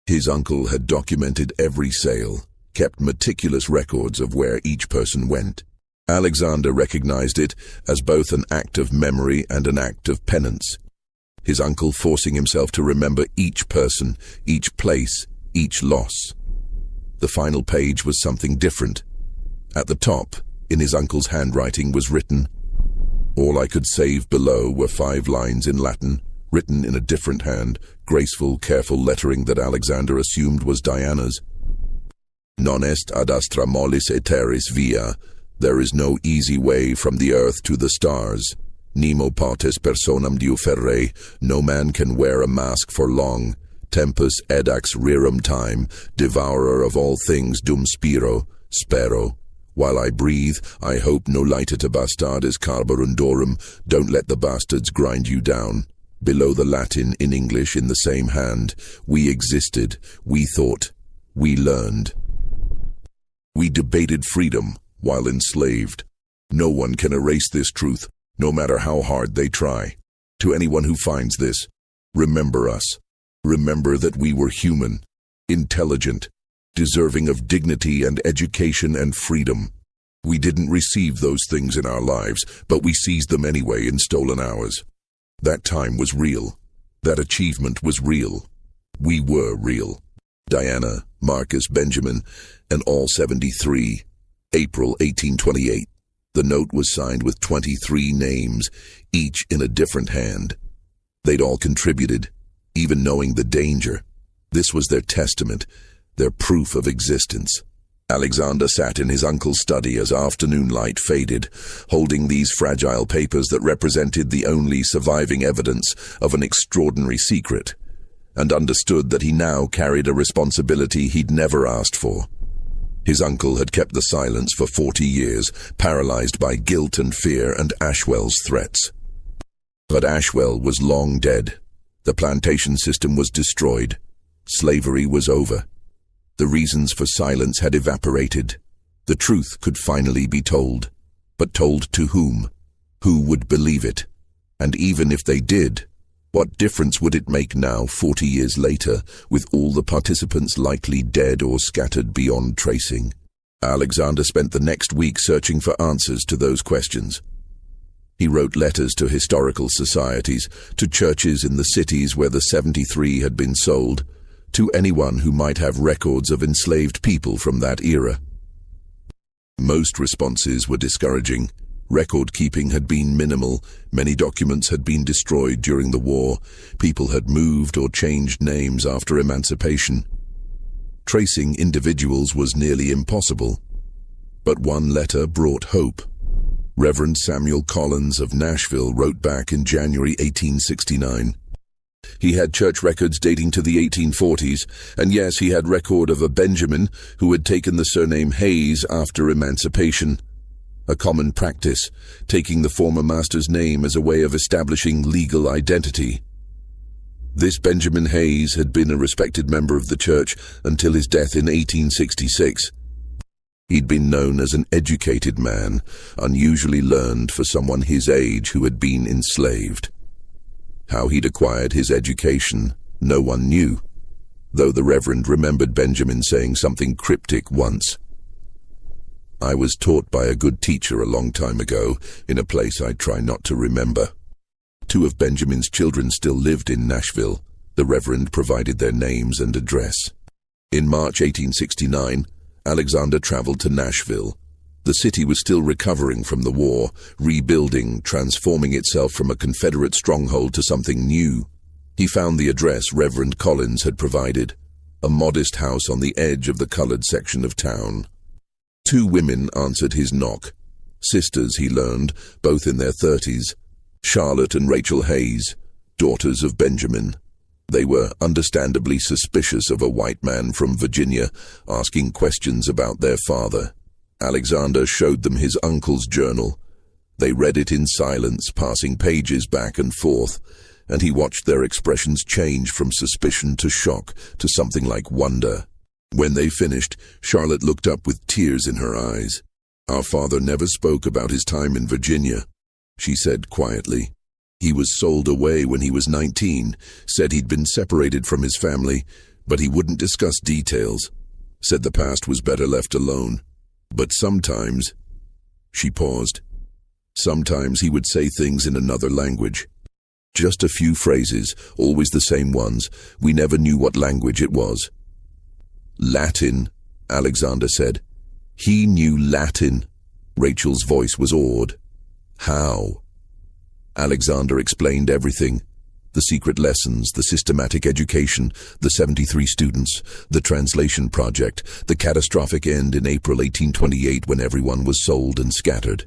His uncle had documented every sale, kept meticulous records of where each person went. Alexander recognized it as both an act of memory and an act of penance. His uncle forcing himself to remember each person, each place, each loss. The final page was something different. At the top, in his uncle's handwriting, was written, "All I could save below were 5 lines in Latin, written in a different hand, graceful, careful lettering that Alexander assumed was Diana's. Non est ad astra mollis aeteris via. There is no easy way from the earth to the stars. Nemo partes personam diuferre. No man can wear a mask for long. Tempus edax rerum time. Devourer of all things dum spero. While I breathe, I hope no laetita bastardes carborundorum. Don't let the bastards grind you down." Below the Latin in English in the same hand, we existed, we thought, we learned. We debated freedom while enslaved. No one can erase this truth, no matter how hard they try. To anyone who finds this, remember us. Remember that we were human, intelligent, deserving of dignity and education and freedom. We didn't receive those things in our lives, but we seized them anyway in stolen hours. That time was real. That achievement was real. We were real. Diana, Marcus, Benjamin, and all 73. April 1828. The note was signed with 23 names, each in a different hand. They'd all contributed, even knowing the danger. This was their testament, their proof of existence. Alexander sat in his uncle's study as afternoon light faded, holding these fragile papers that represented the only surviving evidence of an extraordinary secret, and understood that he now carried a responsibility he'd never asked for. His uncle had kept the silence for 40 years, paralyzed by guilt and fear and Ashwell's threats. But Ashwell was long dead. The plantation system was destroyed. Slavery was over. The reasons for silence had evaporated. The truth could finally be told. But told to whom? Who would believe it? And even if they did, what difference would it make now, 40 years later, with all the participants likely dead or scattered beyond tracing? Alexander spent the next week searching for answers to those questions. He wrote letters to historical societies, to churches in the cities where the 73 had been sold, to anyone who might have records of enslaved people from that era. Most responses were discouraging. Record-keeping had been minimal, many documents had been destroyed during the war, people had moved or changed names after emancipation. Tracing individuals was nearly impossible. But one letter brought hope. Reverend Samuel Collins of Nashville wrote back in January 1869. He had church records dating to the 1840s, and yes, he had record of a Benjamin who had taken the surname Hayes after emancipation. A common practice, taking the former master's name as a way of establishing legal identity. This Benjamin Hayes had been a respected member of the church until his death in 1866. He'd been known as an educated man, unusually learned for someone his age who had been enslaved. How he'd acquired his education, no one knew, though the Reverend remembered Benjamin saying something cryptic once. "I was taught by a good teacher a long time ago, in a place I try not to remember." 2 of Benjamin's children still lived in Nashville. The Reverend provided their names and address. In March 1869, Alexander traveled to Nashville. The city was still recovering from the war, rebuilding, transforming itself from a Confederate stronghold to something new. He found the address Reverend Collins had provided, a modest house on the edge of the colored section of town. 2 women answered his knock. Sisters, he learned, both in their 30s. Charlotte and Rachel Hayes, daughters of Benjamin. They were understandably suspicious of a white man from Virginia, asking questions about their father. Alexander showed them his uncle's journal. They read it in silence, passing pages back and forth, and he watched their expressions change from suspicion to shock to something like wonder. When they finished, Charlotte looked up with tears in her eyes. "Our father never spoke about his time in Virginia," she said quietly. "He was sold away when he was 19, said he'd been separated from his family, but he wouldn't discuss details, said the past was better left alone. But sometimes," she paused, "sometimes he would say things in another language. Just a few phrases, always the same ones. We never knew what language it was." "Latin," Alexander said. He knew Latin. Rachel's voice was awed. How? Alexander explained everything. The secret lessons, the systematic education, the 73 students, the translation project, the catastrophic end in April 1828 when everyone was sold and scattered.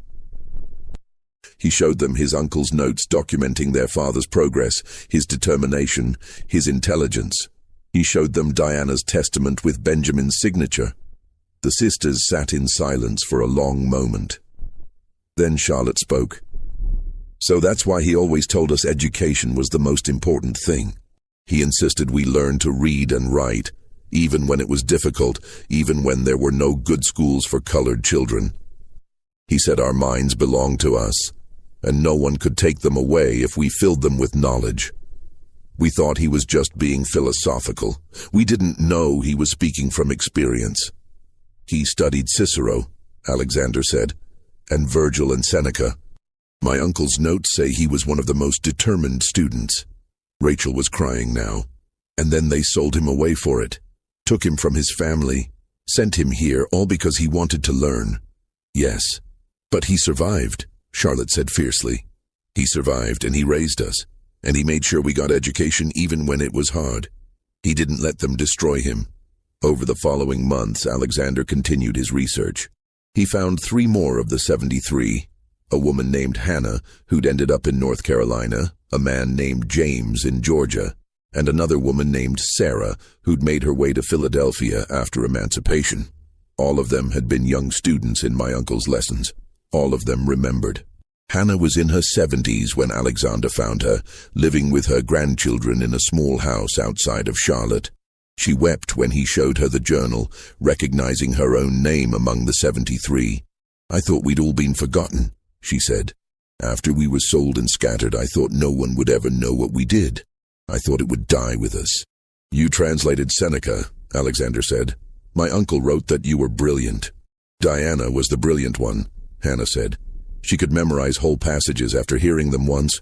He showed them his uncle's notes documenting their father's progress, his determination, his intelligence. He showed them Diana's testament with Benjamin's signature. The sisters sat in silence for a long moment. Then Charlotte spoke. So that's why he always told us education was the most important thing. He insisted we learn to read and write, even when it was difficult, even when there were no good schools for colored children. He said our minds belonged to us, and no one could take them away if we filled them with knowledge. We thought he was just being philosophical. We didn't know he was speaking from experience. He studied Cicero, Alexander said, and Virgil and Seneca. My uncle's notes say he was one of the most determined students. Rachel was crying now. And then they sold him away for it, took him from his family, sent him here, all because he wanted to learn. Yes, but he survived, Charlotte said fiercely. He survived, and he raised us, and he made sure we got education even when it was hard. He didn't let them destroy him. Over the following months, Alexander continued his research. He found 3 more of the 73, a woman named Hannah, who'd ended up in North Carolina, a man named James in Georgia, and another woman named Sarah, who'd made her way to Philadelphia after emancipation. All of them had been young students in my uncle's lessons. All of them remembered. Hannah was in her 70s when Alexander found her, living with her grandchildren in a small house outside of Charlotte. She wept when he showed her the journal, recognizing her own name among the 73. I thought we'd all been forgotten, she said. After we were sold and scattered, I thought no one would ever know what we did. I thought it would die with us. You translated Seneca, Alexander said. My uncle wrote that you were brilliant. Diana was the brilliant one, Hannah said. She could memorize whole passages after hearing them once.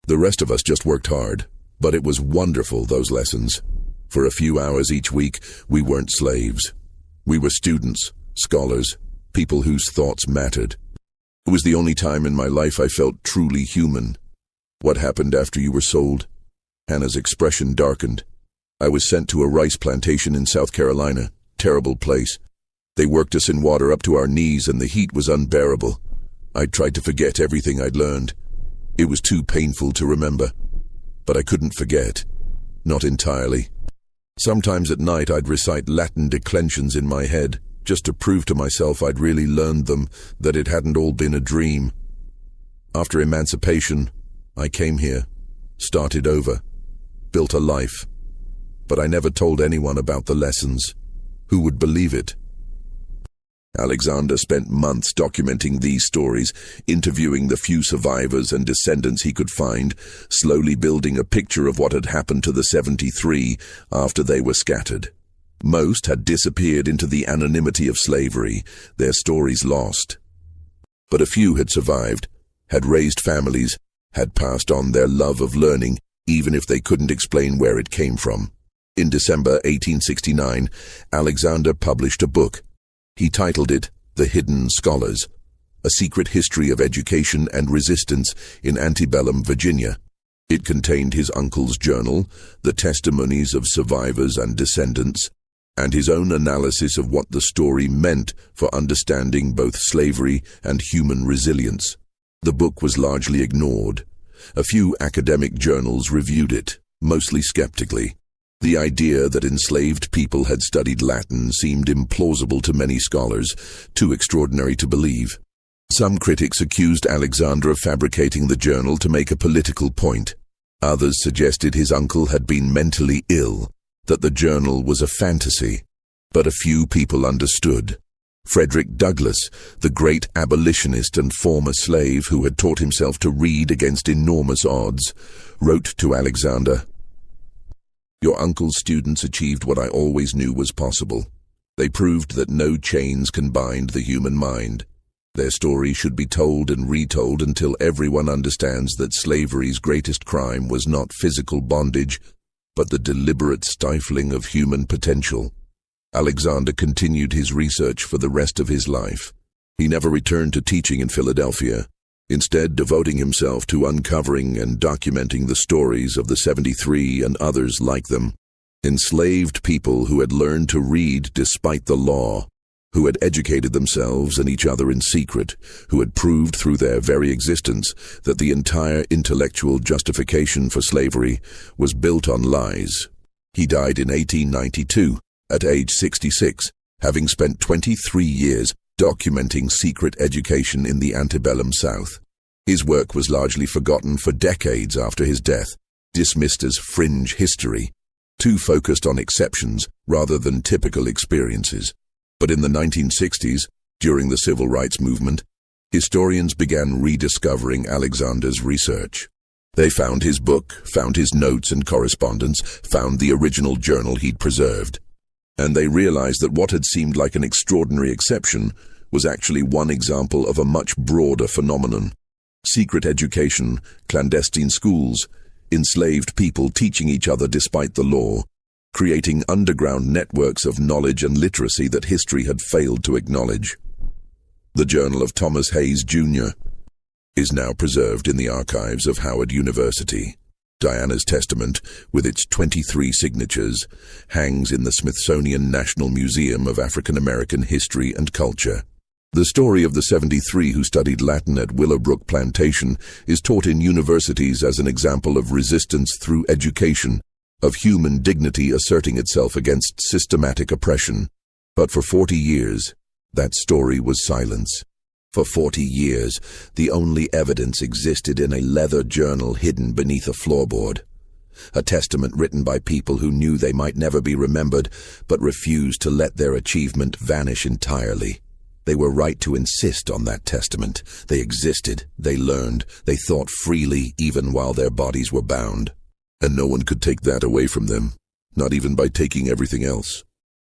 The rest of us just worked hard, but it was wonderful, those lessons. For a few hours each week, we weren't slaves. We were students, scholars, people whose thoughts mattered. It was the only time in my life I felt truly human. What happened after you were sold? Hannah's expression darkened. I was sent to a rice plantation in South Carolina. Terrible place. They worked us in water up to our knees and the heat was unbearable. I tried to forget everything I'd learned. It was too painful to remember. But I couldn't forget. Not entirely. Sometimes at night I'd recite Latin declensions in my head, just to prove to myself I'd really learned them, that it hadn't all been a dream. After emancipation, I came here, started over, built a life. But I never told anyone about the lessons. Who would believe it? Alexander spent months documenting these stories, interviewing the few survivors and descendants he could find, slowly building a picture of what had happened to the 73 after they were scattered. Most had disappeared into the anonymity of slavery, their stories lost. But a few had survived, had raised families, had passed on their love of learning, even if they couldn't explain where it came from. In December 1869, Alexander published a book. He titled it The Hidden Scholars, A Secret History of Education and Resistance in Antebellum Virginia. It contained his uncle's journal, the testimonies of survivors and descendants, and his own analysis of what the story meant for understanding both slavery and human resilience. The book was largely ignored. A few academic journals reviewed it, mostly skeptically. The idea that enslaved people had studied Latin seemed implausible to many scholars, too extraordinary to believe. Some critics accused Alexander of fabricating the journal to make a political point. Others suggested his uncle had been mentally ill, that the journal was a fantasy. But a few people understood. Frederick Douglass, the great abolitionist and former slave who had taught himself to read against enormous odds, wrote to Alexander, "Your uncle's students achieved what I always knew was possible. They proved that no chains can bind the human mind. Their story should be told and retold until everyone understands that slavery's greatest crime was not physical bondage, but the deliberate stifling of human potential. Alexander continued his research for the rest of his life. He never returned to teaching in Philadelphia, instead devoting himself to uncovering and documenting the stories of the 73 and others like them. Enslaved people who had learned to read despite the law, who had educated themselves and each other in secret, who had proved through their very existence that the entire intellectual justification for slavery was built on lies. He died in 1892, at age 66, having spent 23 years documenting secret education in the antebellum South. His work was largely forgotten for decades after his death, dismissed as fringe history, too focused on exceptions rather than typical experiences. But in the 1960s, during the Civil Rights Movement, historians began rediscovering Alexander's research. They found his book, found his notes and correspondence, found the original journal he'd preserved. And they realized that what had seemed like an extraordinary exception was actually one example of a much broader phenomenon. Secret education, clandestine schools, enslaved people teaching each other despite the law, creating underground networks of knowledge and literacy that history had failed to acknowledge. The Journal of Thomas Hayes, Jr. is now preserved in the archives of Howard University. Diana's testament, with its 23 signatures, hangs in the Smithsonian National Museum of African American History and Culture. The story of the 73 who studied Latin at Willowbrook Plantation is taught in universities as an example of resistance through education, of human dignity asserting itself against systematic oppression. But for 40 years, that story was silence. For 40 years, the only evidence existed in a leather journal hidden beneath a floorboard. A testament written by people who knew they might never be remembered, but refused to let their achievement vanish entirely. They were right to insist on that testament. They existed, they learned, they thought freely even while their bodies were bound. And no one could take that away from them, not even by taking everything else.